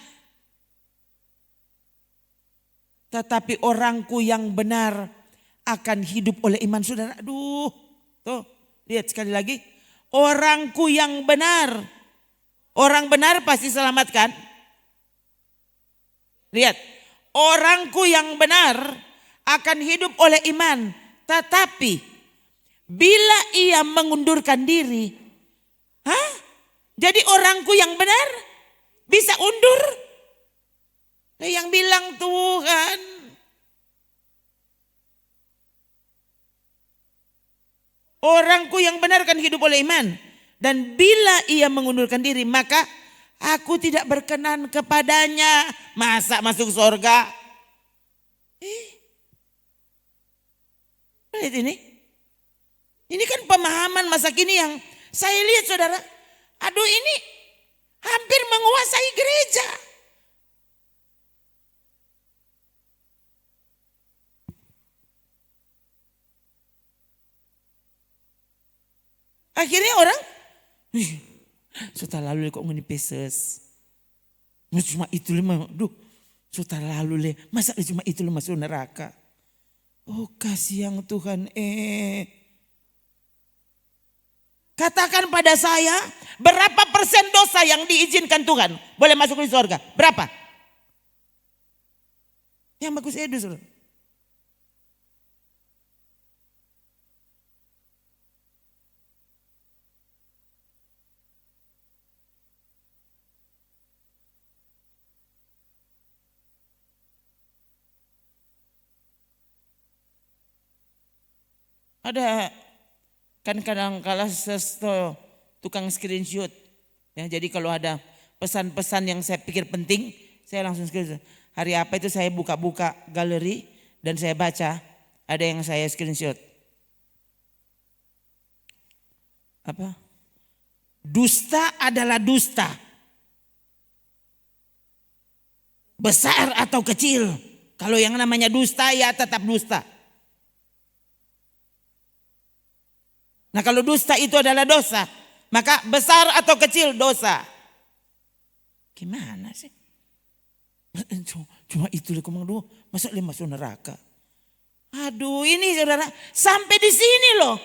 Tetapi orangku yang benar akan hidup oleh iman. Saudara, aduh, tuh lihat sekali lagi. Orangku yang benar. Orang benar pasti selamatkan. Lihat, orangku yang benar akan hidup oleh iman. Tetapi bila ia mengundurkan diri, jadi orangku yang benar bisa undur? Yang bilang Tuhan. Orangku yang benar akan hidup oleh iman. Dan bila ia mengundurkan diri, maka aku tidak berkenan kepadanya. Masa masuk surga? Lihat ini. Ini kan pemahaman masa kini yang saya lihat saudara. Aduh, ini hampir menguasai gereja. Akhirnya orang, sudah lalu kok ngeni peses. Cuma itu lima, sudah lalu le, masa cuma itu le masuk neraka. Oh kasih yang Tuhan Katakan pada saya, berapa persen dosa yang diizinkan Tuhan boleh masuk di surga? Berapa? Yang bagus Edu, saudara. Ada kan kadang kala sesto tukang screenshot. Ya, jadi kalau ada pesan-pesan yang saya pikir penting, saya langsung screenshot. Hari apa itu saya buka-buka galeri dan saya baca, ada yang saya screenshot. Apa? Dusta adalah dusta. Besar atau kecil. Kalau yang namanya dusta ya tetap dusta. Nah kalau dusta itu adalah dosa, maka besar atau kecil dosa. Gimana sih? Cuma itu aku bilang, masa dia masuk neraka? Aduh ini saudara, sampai di sini loh.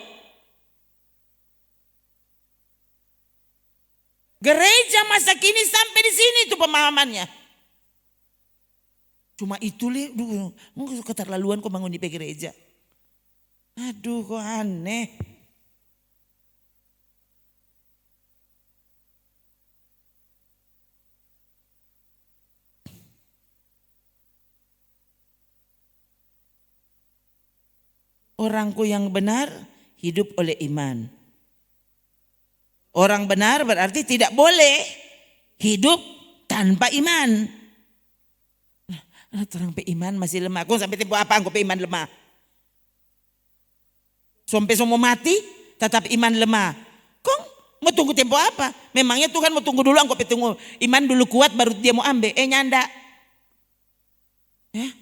Gereja masa kini sampai di sini tuh pemahamannya. Cuma itu lihat, keterlaluan kok bangun di gereja. Aduh kok aneh. Orangku yang benar hidup oleh iman. Orang benar berarti tidak boleh hidup tanpa iman. Terang pe iman masih lemah. Kau sampai tempo apa aku pe iman lemah? Sampai semua mati tetap iman lemah. Kau mau tunggu tempo apa? Memangnya Tuhan mau tunggu dulu aku pe tunggu iman dulu kuat baru dia mau ambil. Nyanda. Ya.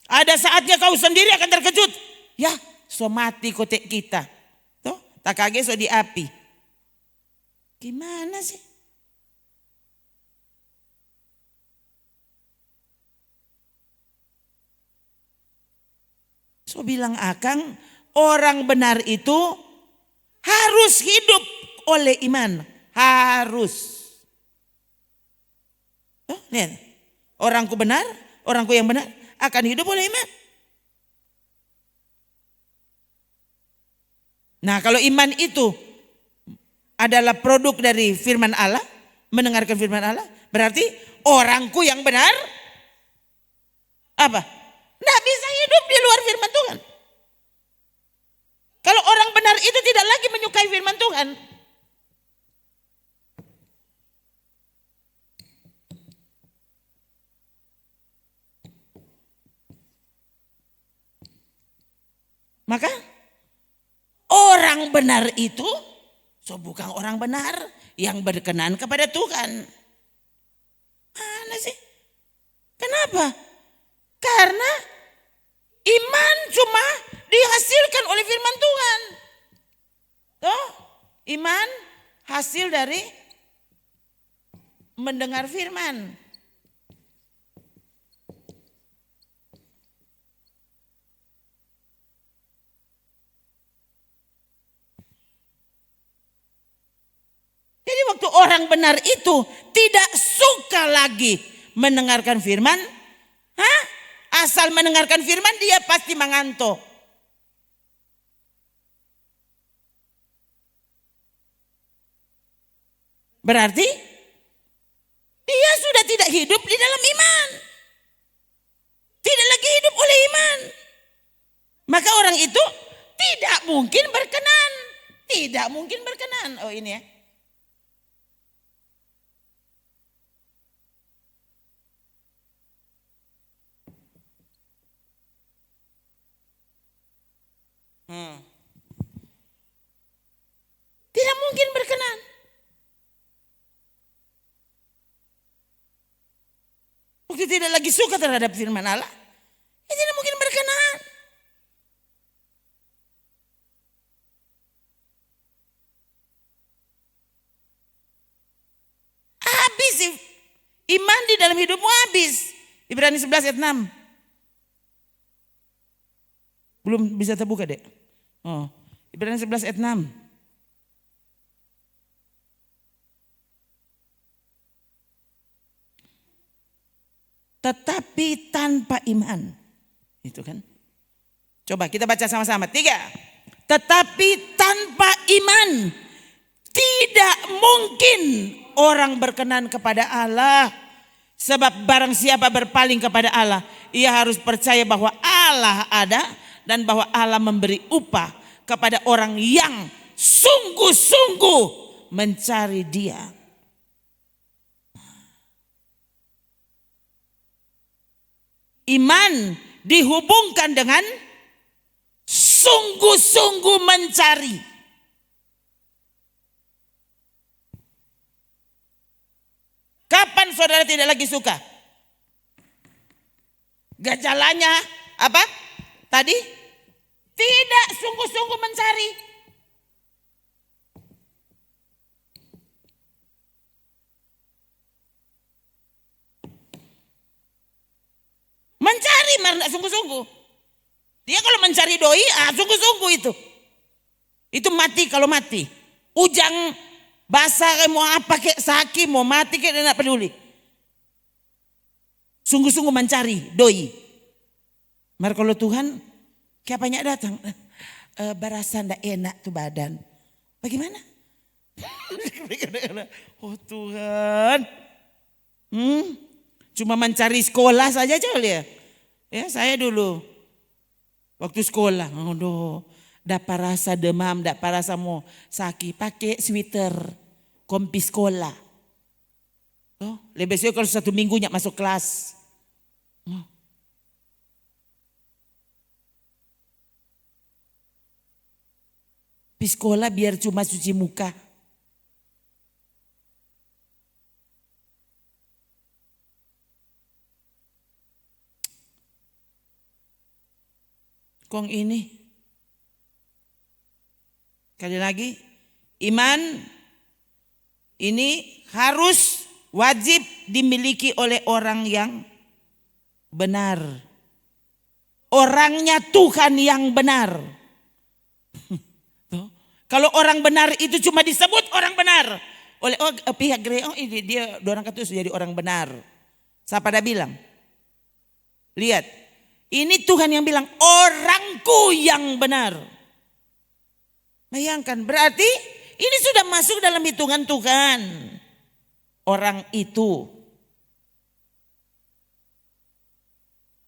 Ada saatnya kau sendiri akan terkejut. Ya, so mati kotek kita. Tuh, tak kaget so di api. Gimana sih? So bilang Akang, orang benar itu harus hidup oleh iman. Harus. Tuh, lihat. Orangku benar, orangku yang benar akan hidup oleh iman. Nah kalau iman itu adalah produk dari firman Allah, mendengarkan firman Allah, berarti orangku yang benar apa? Nggak bisa hidup di luar firman Tuhan. Kalau orang benar itu tidak lagi menyukai firman Tuhan. Maka orang benar itu bukan orang benar yang berkenan kepada Tuhan. Mana sih? Kenapa? Karena iman cuma dihasilkan oleh firman Tuhan. Tuh, iman hasil dari mendengar firman. Jadi waktu orang benar itu tidak suka lagi mendengarkan firman, asal mendengarkan firman dia pasti mengantuk. Berarti dia sudah tidak hidup di dalam iman. Tidak lagi hidup oleh iman. Maka orang itu tidak mungkin berkenan. Tidak mungkin berkenan. Oh ini ya. Tidak mungkin berkenan. Waktu tidak lagi suka terhadap firman Allah, tidak mungkin berkenan. Habis iman di dalam hidupmu habis. Ibrani 11 ayat 6. Belum bisa terbuka dek. Oh, Ibrani 11 ayat 6. tetapi tanpa iman. Itu kan. Coba kita baca sama-sama. 3. Tetapi tanpa iman tidak mungkin orang berkenan kepada Allah. Sebab barang siapa berpaling kepada Allah, ia harus percaya bahwa Allah ada dan bahwa Allah memberi upah kepada orang yang sungguh-sungguh mencari Dia. Iman dihubungkan dengan sungguh-sungguh mencari. Kapan saudara tidak lagi suka? Gejalanya apa? Tadi tidak sungguh-sungguh mencari. Mencari malah tidak sungguh-sungguh. Dia kalau mencari doi, sungguh-sungguh itu. Itu mati kalau mati. Ujang basah mau apa kek, sakit mau mati kek, dia tidak peduli. Sungguh-sungguh mencari doi. Maka kalau Tuhan kayak banyak datang, berasa tidak enak tuh badan. Bagaimana? Oh Tuhan, cuma mencari sekolah saja coba ya. Ya saya dulu waktu sekolah, dapat rasa demam, dapat rasa mau sakit, pakai sweater, kompi sekolah. Oh, lebih besok kalau 1 minggu nyak masuk kelas. Di sekolah biar cuma cuci muka. Kong ini. Sekali lagi, iman ini harus wajib dimiliki oleh orang yang benar. Orangnya Tuhan yang benar. Kalau orang benar itu cuma disebut orang benar oleh pihak gereja, ini dia orang kata sudah jadi orang benar. Siapa dah bilang? Lihat, ini Tuhan yang bilang orangku yang benar. Bayangkan, berarti ini sudah masuk dalam hitungan Tuhan. Orang itu.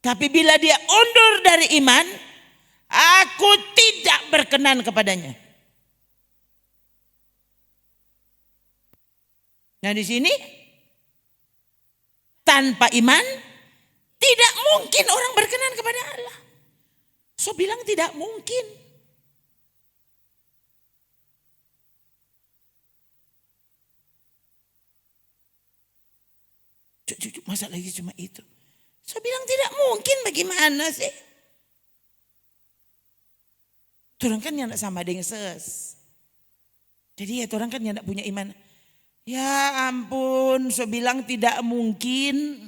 Tapi bila dia undur dari iman, aku tidak berkenan kepadanya. Nah di sini tanpa iman tidak mungkin orang berkenan kepada Allah. So bilang tidak mungkin. Masa lagi cuma itu? So bilang tidak mungkin, bagaimana sih? Orang kan yang tidak sama dengan ses. Jadi ya orang kan yang tidak punya iman. Ya ampun, so bilang tidak mungkin.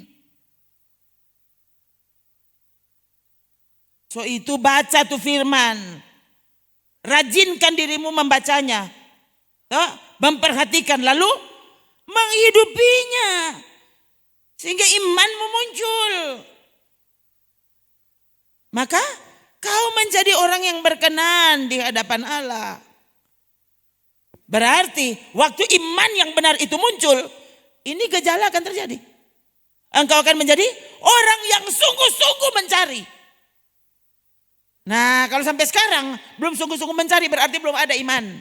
So itu baca tuh firman. Rajinkan dirimu membacanya. Memperhatikan lalu menghidupinya. Sehingga imanmu muncul. Maka kau menjadi orang yang berkenan di hadapan Allah. Berarti waktu iman yang benar itu muncul, ini gejala akan terjadi. Engkau akan menjadi orang yang sungguh-sungguh mencari. Nah kalau sampai sekarang belum sungguh-sungguh mencari berarti belum ada iman.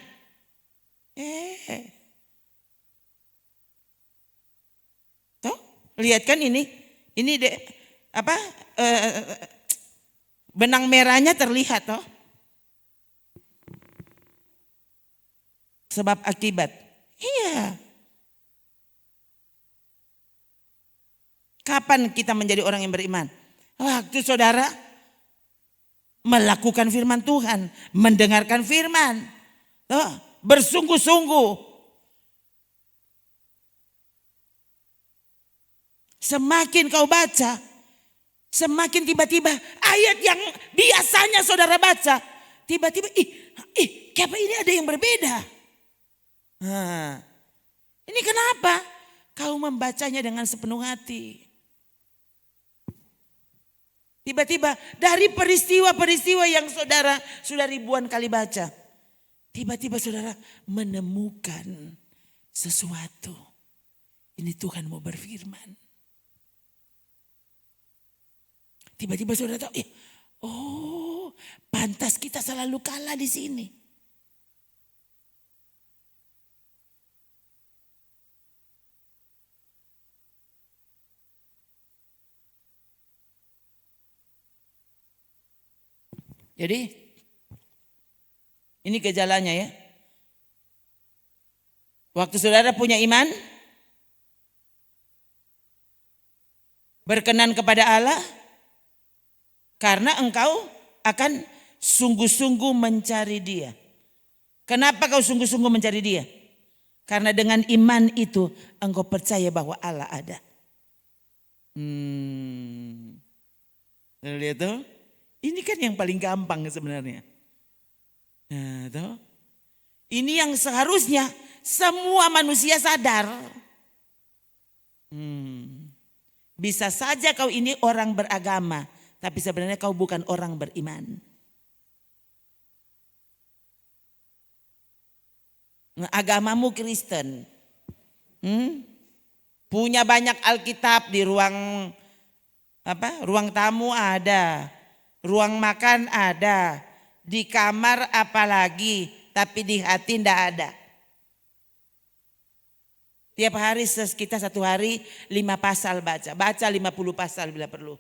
Tuh, lihat kan ini benang merahnya terlihat toh. Sebab akibat. Iya. Kapan kita menjadi orang yang beriman? Waktu saudara melakukan firman Tuhan, mendengarkan firman, bersungguh-sungguh. Semakin kau baca, semakin tiba-tiba ayat yang biasanya saudara baca, tiba-tiba kenapa ini ada yang berbeda? Ini kenapa? Kau membacanya dengan sepenuh hati. Tiba-tiba dari peristiwa-peristiwa yang saudara sudah ribuan kali baca. Tiba-tiba saudara menemukan sesuatu. Ini Tuhan mau berfirman. Tiba-tiba saudara tahu, oh pantas kita selalu kalah di sini. Jadi ini gejalanya ya. Waktu saudara punya iman, berkenan kepada Allah, karena engkau akan sungguh-sungguh mencari Dia. Kenapa kau sungguh-sungguh mencari Dia? Karena dengan iman itu engkau percaya bahwa Allah ada. Lihat tuh. Ini kan yang paling gampang sebenarnya. Nah, tuh. Ini yang seharusnya semua manusia sadar. Bisa saja kau ini orang beragama, tapi sebenarnya kau bukan orang beriman. Nah, agamamu Kristen. Punya banyak Alkitab di ruang tamu ada. Ruang makan ada, di kamar apalagi, tapi di hati tidak ada. Tiap hari kita satu hari 5 pasal baca 50 pasal bila perlu.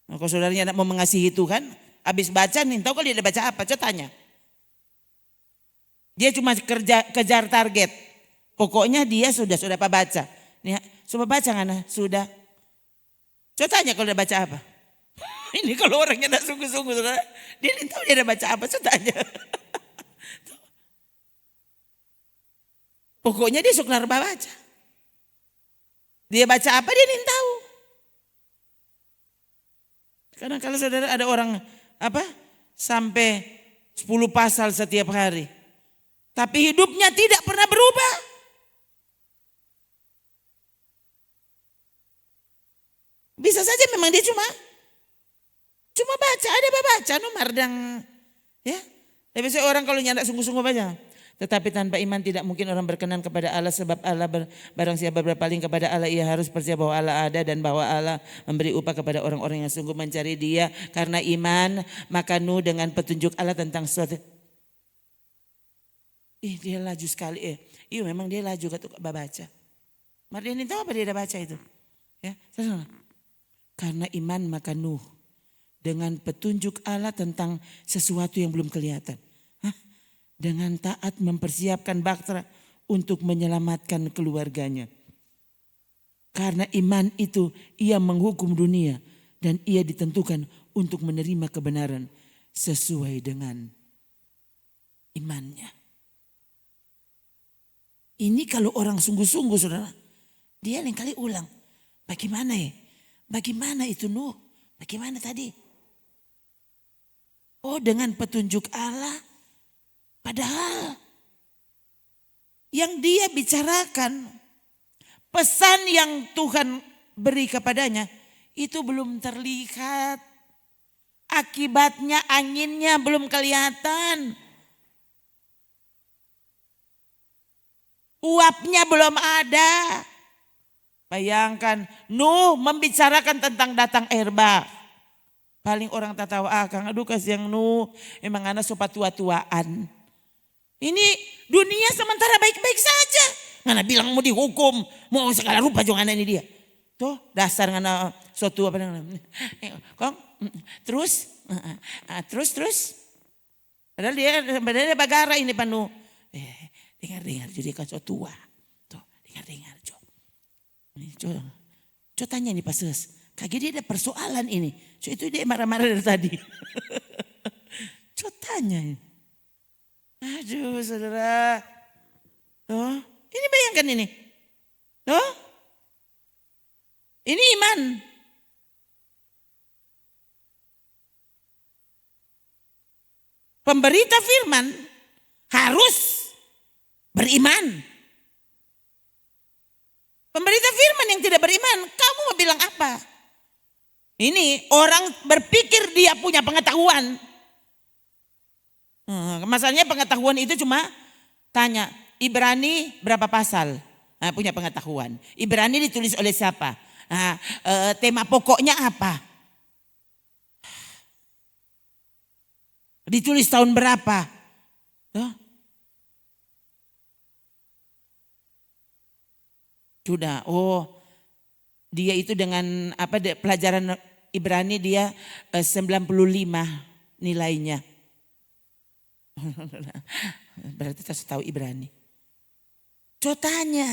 Nah, kalau saudaranya mau mengasihi Tuhan, habis baca nih, tahu kalau dia baca apa? Coba tanya. Dia cuma kejar target. Pokoknya dia sudah apa baca. Nih, coba baca Ngana, sudah. Coba tanya kalau dia baca apa. Ini kalau orangnya tidak sungguh-sungguh, saudara, dia tidak tahu dia ada baca apa, coba tanya. Pokoknya dia suka baca. Dia baca apa dia tidak tahu. Karena kalau saudara ada orang sampai 10 pasal setiap hari, tapi hidupnya tidak pernah berubah. Bisa saja memang dia cuma baca, ada baca nomor dan ya. Tapi orang kalau nyandak sungguh-sungguh baca. Tetapi tanpa iman tidak mungkin orang berkenan kepada Allah, sebab Allah barang siapa berpaling kepada Allah, ia harus percaya bahwa Allah ada dan bahwa Allah memberi upah kepada orang-orang yang sungguh mencari Dia. Karena iman maka Nuh dengan petunjuk Allah tentang sesuatu. Dia laju sekali. Iya memang dia laju ketuk baca. Mardian tahu apa dia dah baca itu? Ya, karena iman maka Nuh dengan petunjuk Allah tentang sesuatu yang belum kelihatan. Dengan taat mempersiapkan bahtera untuk menyelamatkan keluarganya. Karena iman itu ia menghukum dunia dan ia ditentukan untuk menerima kebenaran sesuai dengan imannya. Ini kalau orang sungguh-sungguh saudara, dia lain kali ulang. Bagaimana ya? Bagaimana itu Nuh? Bagaimana tadi? Oh dengan petunjuk Allah. Padahal yang dia bicarakan, pesan yang Tuhan beri kepadanya itu belum terlihat. Akibatnya anginnya belum kelihatan. Uapnya belum ada. Bayangkan Nuh membicarakan tentang datang air bah. Paling orang tertawa, Kang aduh kasihan Nuh, emang anak sopa tua-tuaan. Ini dunia sementara baik-baik saja. Ngana bilang mau dihukum, mau segala rupa jangan ini dia. Tuh dasar ngana suatu apa namanya. Kong, terus. Padahal dia bagara ini penuh. Dengar jadi kau tua. Tuh dengar Jo. Jo tanya nih Pak Sus. Kagak dia ada persoalan ini. Jo itu dia marah-marah dari tadi. Jo tanya ini. Aduh saudara. Oh, ini bayangkan ini. Oh, ini iman. Pemberita firman harus beriman. Pemberita firman yang tidak beriman, kamu mau bilang apa? Ini orang berpikir dia punya pengetahuan. Masalahnya pengetahuan itu cuma tanya, Ibrani berapa pasal? Nah, punya pengetahuan. Ibrani ditulis oleh siapa? Nah, tema pokoknya apa? Ditulis tahun berapa? Tuh. Sudah, dia itu dengan pelajaran Ibrani dia 95 nilainya. Berarti kita tahu Ibrani. Coba tanya,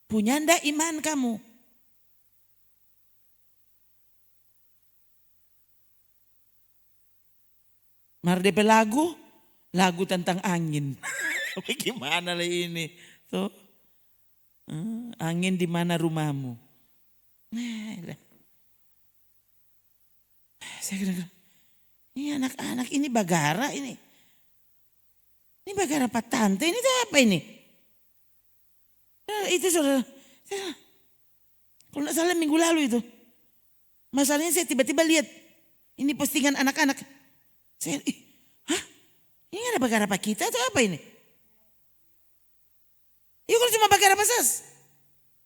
punya ndak iman kamu? Mardepe lagu tentang angin. Bagaimana lah ini? Tuh. Angin di mana rumahmu? Saya kira ini anak-anak ini bagara ini. Ini bagara Pak Tante, ini tuh apa ini? Itu saudara, kalau tidak salah minggu lalu itu. Masalahnya saya tiba-tiba lihat ini postingan anak-anak. Saya, ini ada bagara Pak kita atau apa ini? Ya kalau cuma bagara Pak Sas.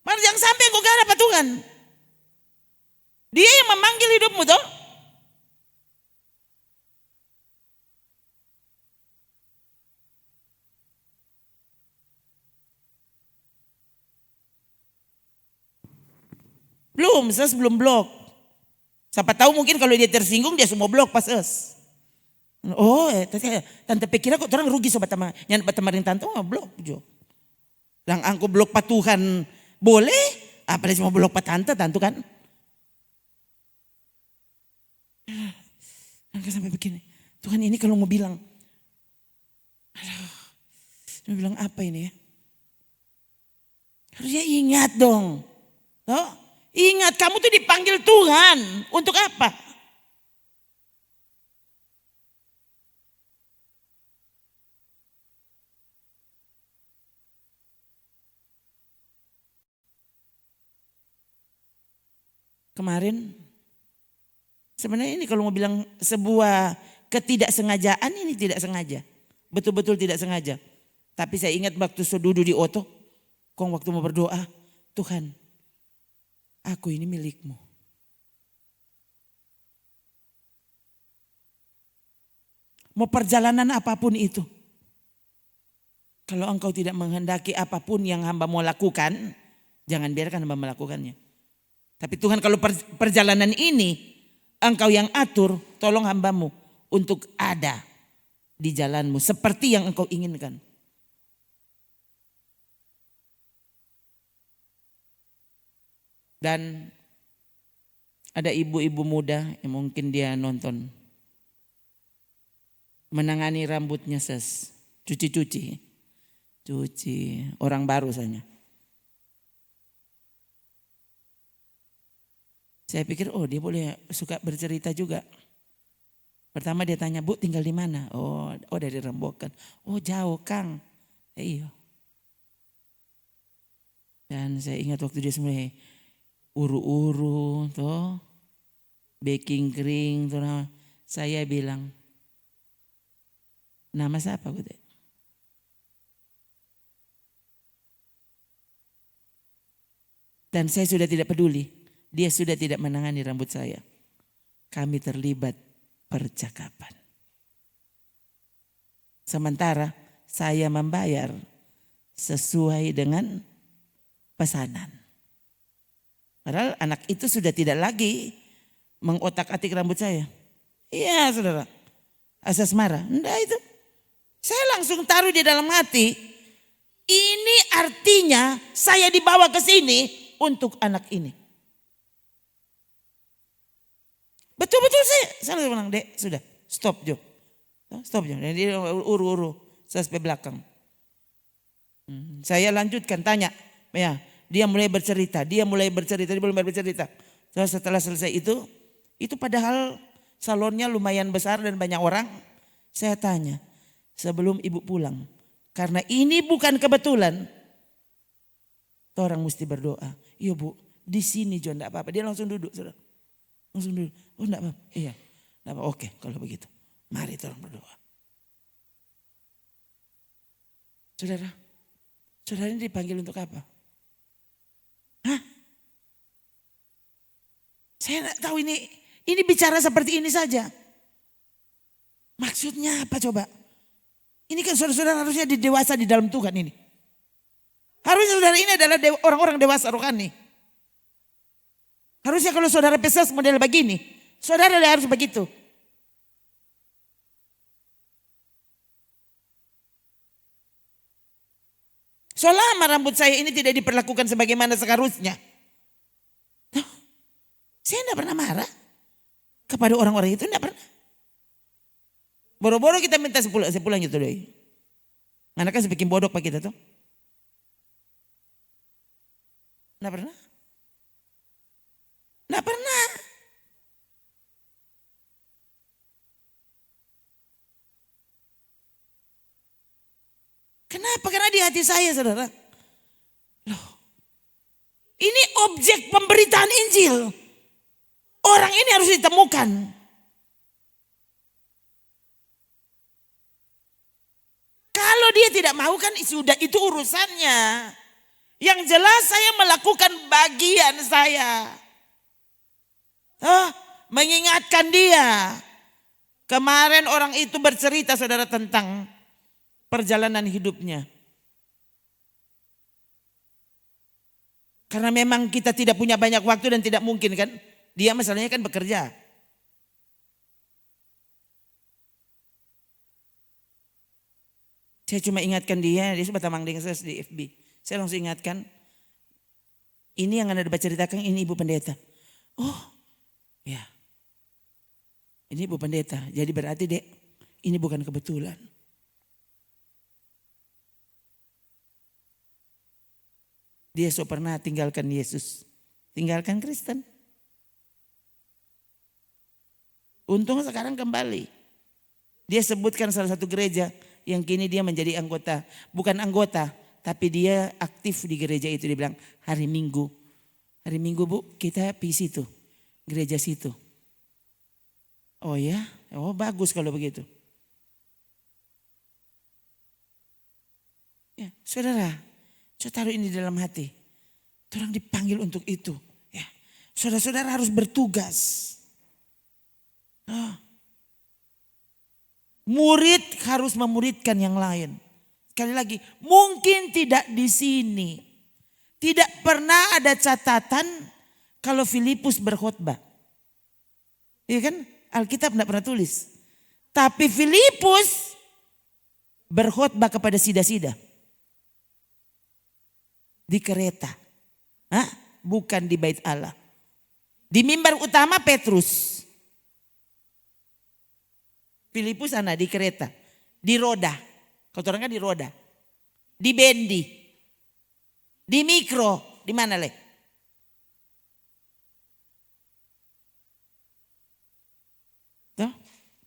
Malah jangan sampai engkau gara Pak Tuhan. Dia yang memanggil hidupmu toh. Belum, Ses belum blok. Siapa tahu mungkin kalau dia tersinggung dia semua blok pas Ses. Tante pikir kok orang rugi sobat teman. Yang batamaring tante blok jo. Lang angku blok Pak Tuhan boleh, apalagi semua blok Pak Tante kan. Sampai begini. Tuhan ini kalau mau bilang, mau bilang apa ini ya? Harusnya ingat dong. Toh? Ingat kamu tuh dipanggil Tuhan. Untuk apa? Kemarin sebenarnya ini kalau mau bilang sebuah ketidaksengajaan, ini tidak sengaja. Betul-betul tidak sengaja. Tapi saya ingat waktu duduk di oto, waktu mau berdoa, Tuhan, aku ini milikmu. Mau perjalanan apapun itu. Kalau engkau tidak menghendaki apapun yang hamba mau lakukan, jangan biarkan hamba melakukannya. Tapi Tuhan kalau perjalanan ini engkau yang atur, tolong hambamu untuk ada di jalanmu seperti yang engkau inginkan. Dan ada ibu-ibu muda yang mungkin dia nonton. Menangani rambutnya Ses. Cuci. Orang baru saja. Saya pikir dia boleh suka bercerita juga. Pertama dia tanya, Bu tinggal di mana? Dari Rembokan. Jauh Kang. Iya. Dan saya ingat waktu dia mulai uru-uru tuh. Baking kering tuh. Saya bilang, nama siapa gue? Dan saya sudah tidak peduli. Dia sudah tidak menangani rambut saya. Kami terlibat percakapan. Sementara saya membayar sesuai dengan pesanan. Padahal anak itu sudah tidak lagi mengotak-atik rambut saya. Iya saudara. Asas marah. Enggak itu. Saya langsung taruh di dalam hati. Ini artinya saya dibawa ke sini untuk anak ini. Betul-betul saya bilang, Dek sudah stop Jo. Stop Jo. Dan dia uru-uru sampai belakang. Saya lanjutkan tanya. Ya, dia mulai bercerita. Setelah selesai itu padahal salonnya lumayan besar dan banyak orang. Saya tanya, sebelum ibu pulang. Karena ini bukan kebetulan. Orang mesti berdoa. Iya Bu, di sini Jo enggak apa-apa. Dia langsung duduk. Saudara. Langsung dulu. Oh enggak apa. Iya. Enggak apa. Oke kalau begitu. Mari tolong berdoa. Saudara ini dipanggil untuk apa? Hah? Saya enggak tahu ini bicara seperti ini saja. Maksudnya apa coba? Ini kan saudara-saudara harusnya dewasa di dalam Tuhan ini. Harusnya saudara ini adalah orang-orang dewasa rohani. Harusnya kalau saudara peses model begini, saudara harus begitu. Selama rambut saya ini tidak diperlakukan sebagaimana seharusnya. Saya tidak pernah marah kepada orang-orang itu, tidak pernah. Boro-boro kita minta sepulang gitu deh. Mana kan bikin bodoh pak kita tuh. Tidak pernah. Tidak pernah. Kenapa? Karena di hati saya saudara. Loh, ini objek pemberitaan Injil. Orang ini harus ditemukan. Kalau dia tidak mau kan sudah itu urusannya. Yang jelas saya melakukan bagian saya. Mengingatkan dia. Kemarin orang itu bercerita saudara tentang perjalanan hidupnya. Karena memang kita tidak punya banyak waktu dan tidak mungkin kan. Dia masalahnya kan bekerja. Saya cuma ingatkan dia sudah tamang dengan saya di FB. Saya langsung ingatkan. Ini yang Anda ceritakan ini Ibu Pendeta. Oh ya. Ini Ibu Pendeta. Jadi berarti dek ini bukan kebetulan. Dia pernah tinggalkan Yesus. Tinggalkan Kristen. Untung sekarang kembali. Dia sebutkan salah satu gereja yang kini dia menjadi anggota. Bukan anggota, tapi dia aktif di gereja itu. Dia bilang hari Minggu. Hari Minggu Bu kita pergi situ. Gereja situ. Oh ya, oh bagus kalau begitu. Ya, saudara, saya taruh ini dalam hati. Orang dipanggil untuk itu. Ya, saudara-saudara harus bertugas. Murid harus memuridkan yang lain. Sekali lagi, mungkin tidak di sini. Tidak pernah ada catatan kalau Filipus berkhotbah. Iya kan? Alkitab tidak pernah tulis. Tapi Filipus berkhotbah kepada sida-sida. Di kereta. Bukan di bait Allah. Di mimbar utama Petrus. Filipus di kereta. Di roda. Kau orang kan di roda. Di bendi. Di mikro. Di mana leh?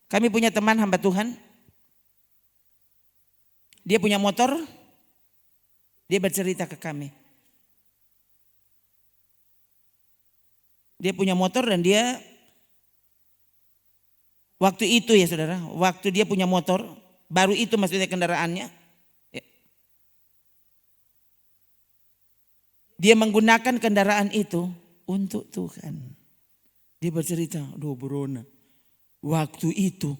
Kami punya teman hamba Tuhan. Dia punya motor. Dia bercerita ke kami. Dia punya motor dan dia waktu itu ya saudara, waktu dia punya motor, baru itu maksudnya kendaraannya. Dia menggunakan kendaraan itu untuk Tuhan. Dia bercerita, aduh Burona, waktu itu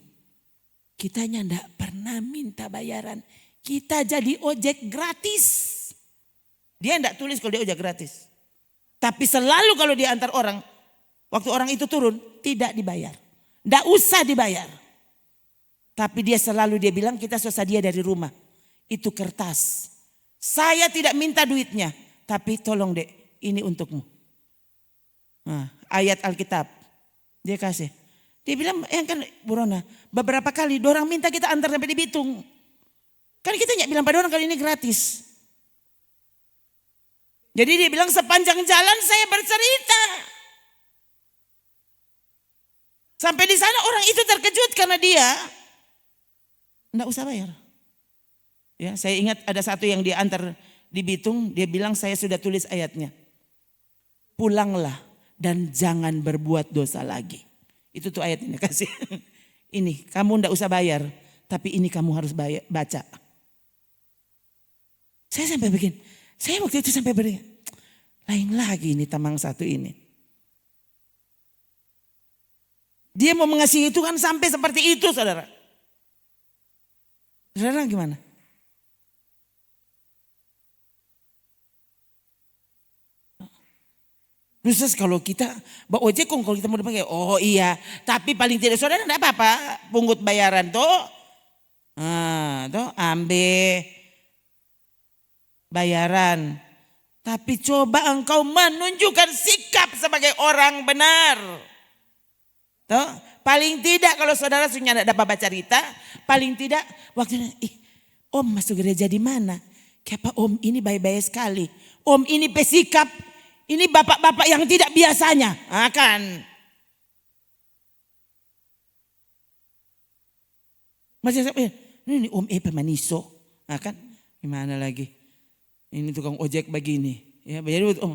kitanya enggak pernah minta bayaran. Kita jadi ojek gratis. Dia enggak tulis kalau dia ojek gratis. Tapi selalu kalau dia antar orang, waktu orang itu turun, tidak dibayar. Tidak usah dibayar. Tapi dia selalu dia bilang kita susah dia dari rumah. Itu kertas. Saya tidak minta duitnya. Tapi tolong dek, ini untukmu. Ayat Alkitab. Dia kasih. Dia bilang, kan Burona, beberapa kali orang minta kita antar sampai di Bitung. Kan kita nggak bilang pada orang kali ini gratis. Jadi dia bilang sepanjang jalan saya bercerita. Sampai di sana orang itu terkejut karena dia enggak usah bayar. Ya, saya ingat ada satu yang dia antar di Bitung, dia bilang saya sudah tulis ayatnya. Pulanglah dan jangan berbuat dosa lagi. Itu tuh ayat ini kasih. Ini kamu ndak usah bayar, tapi ini kamu harus baca. Saya sampai begini, saya waktu itu sampai begini, lain lagi ini Tamang satu ini. Dia mau mengasihi Tuhan sampai seperti itu, saudara. Saudara gimana? Khusus kalau kita bawa ojek kalau kita mau dipakai, oh iya, tapi paling tidak saudara enggak apa-apa, pungut bayaran tuh. Tuh ambil bayaran. Tapi coba engkau menunjukkan sikap sebagai orang benar. Tuh, paling tidak kalau saudara sudah enggak dapat baca cerita, paling tidak waktu Om masuk gereja di mana? Kenapa Om ini baik-baik sekali? Om ini pesikap. Ini bapak-bapak yang tidak biasanya. Kan. Masih ini Om pemaniso. Kan. Gimana lagi? Ini tukang ojek begini. Ya, jadi Om,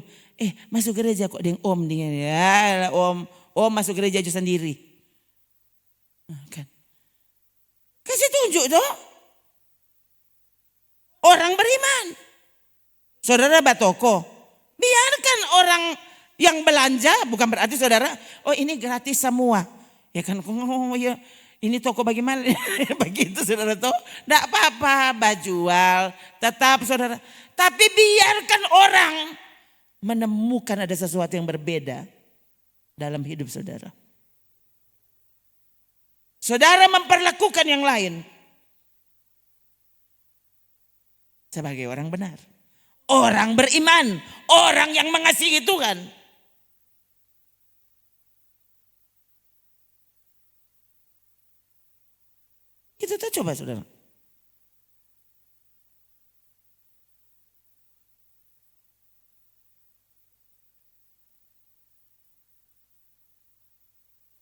masuk gereja kok dengan Om dengan ya Om masuk gereja aja sendiri. Kan. Kasih tunjuk dong. Orang beriman. Saudara batoko. Biarkan orang yang belanja, bukan berarti saudara, oh ini gratis semua. Ya kan, oh ya ini toko bagaimana? Begitu saudara tuh. Tidak apa-apa, bajual, tetap saudara. Tapi biarkan orang menemukan ada sesuatu yang berbeda dalam hidup saudara. Saudara memperlakukan yang lain sebagai orang benar. Orang beriman, orang yang mengasihi Tuhan. Itu tuh coba saudara.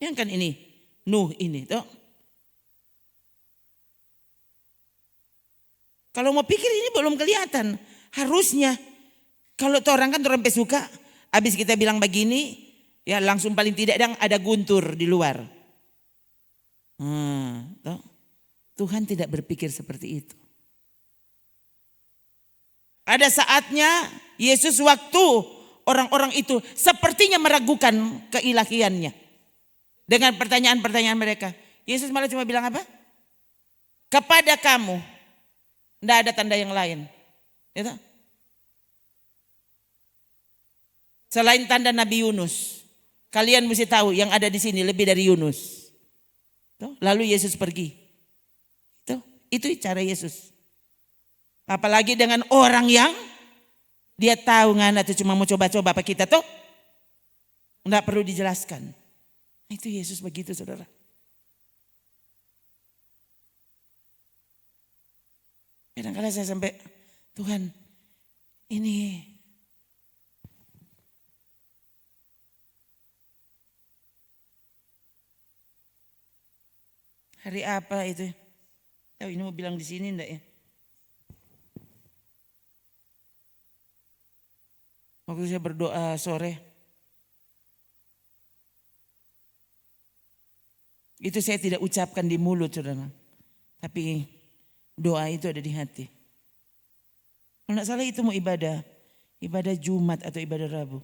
Yang kan ini, Nuh ini tuh. Kalau mau pikir ini belum kelihatan. Harusnya kalau orang kan orang pesuka, habis kita bilang begini, ya langsung paling tidak ada guntur di luar. Tuhan tidak berpikir seperti itu. Ada saatnya Yesus waktu orang-orang itu sepertinya meragukan keilahiannya. Dengan pertanyaan-pertanyaan mereka. Yesus malah cuma bilang apa? Kepada kamu, tidak ada tanda yang lain. Ya, selain tanda Nabi Yunus, kalian mesti tahu yang ada di sini lebih dari Yunus. Lalu Yesus pergi. Itu cara Yesus. Apalagi dengan orang yang dia tahu nggak itu cuma mau coba-coba apa kita tuh, nggak perlu dijelaskan. Itu Yesus begitu saudara. Kadang-kadang saya sampai Tuhan, ini hari apa itu? Ini mau bilang di sini enggak ya? Waktu saya berdoa sore, itu saya tidak ucapkan di mulut saudara, tapi doa itu ada di hati. Kalau tidak salah itu mau ibadah Jumat atau ibadah Rabu.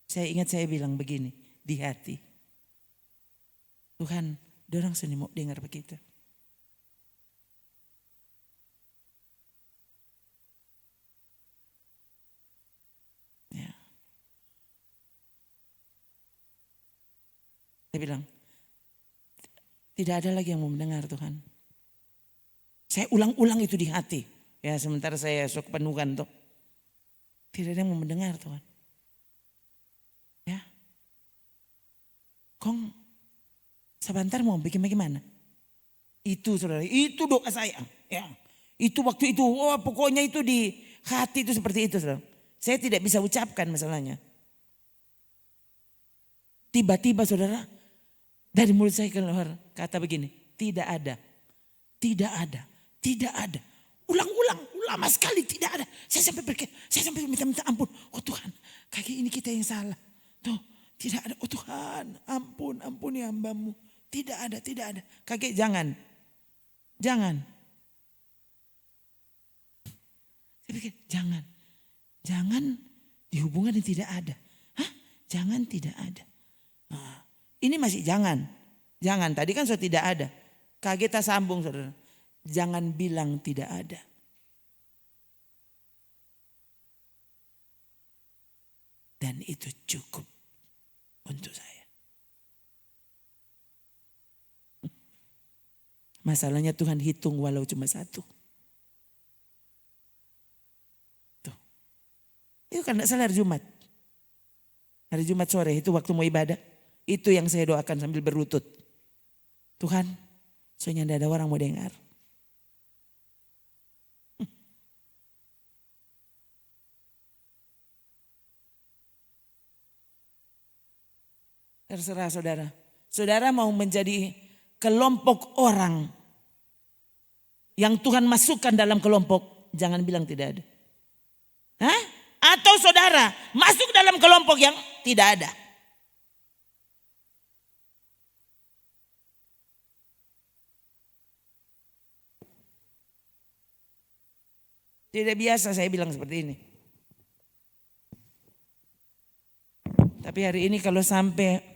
Saya ingat saya bilang begini di hati. Tuhan, dorang sini mau dengar begitu. Ya. Saya bilang, tidak ada lagi yang mau mendengar Tuhan. Saya ulang-ulang itu di hati. Ya sementara saya sok penuhan tuh. Tidak ada yang mau mendengar Tuhan. Ya. Kong sebentar mau bikin bagaimana? Itu saudara, itu doa saya. Ya. Itu waktu itu, pokoknya itu di hati itu seperti itu saudara. Saya tidak bisa ucapkan masalahnya. Tiba-tiba saudara, dari mulut saya keluar kata begini, tidak ada, tidak ada, tidak ada. Ulang-ulang lama sekali tidak ada. Saya sampai minta ampun. Oh Tuhan, kayak ini kita yang salah. Tuh, tidak ada. Oh Tuhan, ampuni hambamu. Tidak ada. Kakek jangan. Saya pikir jangan di hubungan yang tidak ada. Hah? Jangan tidak ada. Nah, ini masih jangan. Tadi kan sudah tidak ada. Kakek tak sambung saudara. Jangan bilang tidak ada. Dan itu cukup untuk saya. Masalahnya Tuhan hitung walau cuma satu. Tuh. Itu kan tidak salah hari Jumat. Hari Jumat sore itu waktu mau ibadah. Itu yang saya doakan sambil berlutut. Tuhan, soalnya tidak ada orang mau dengar. Terserah saudara. Saudara mau menjadi kelompok orang yang Tuhan masukkan dalam kelompok, jangan bilang tidak ada. Hah? Atau saudara masuk dalam kelompok yang tidak ada. Tidak biasa saya bilang seperti ini. Tapi hari ini kalau sampai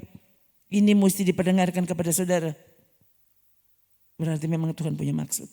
ini mesti diperdengarkan kepada saudara, berarti memang Tuhan punya maksud.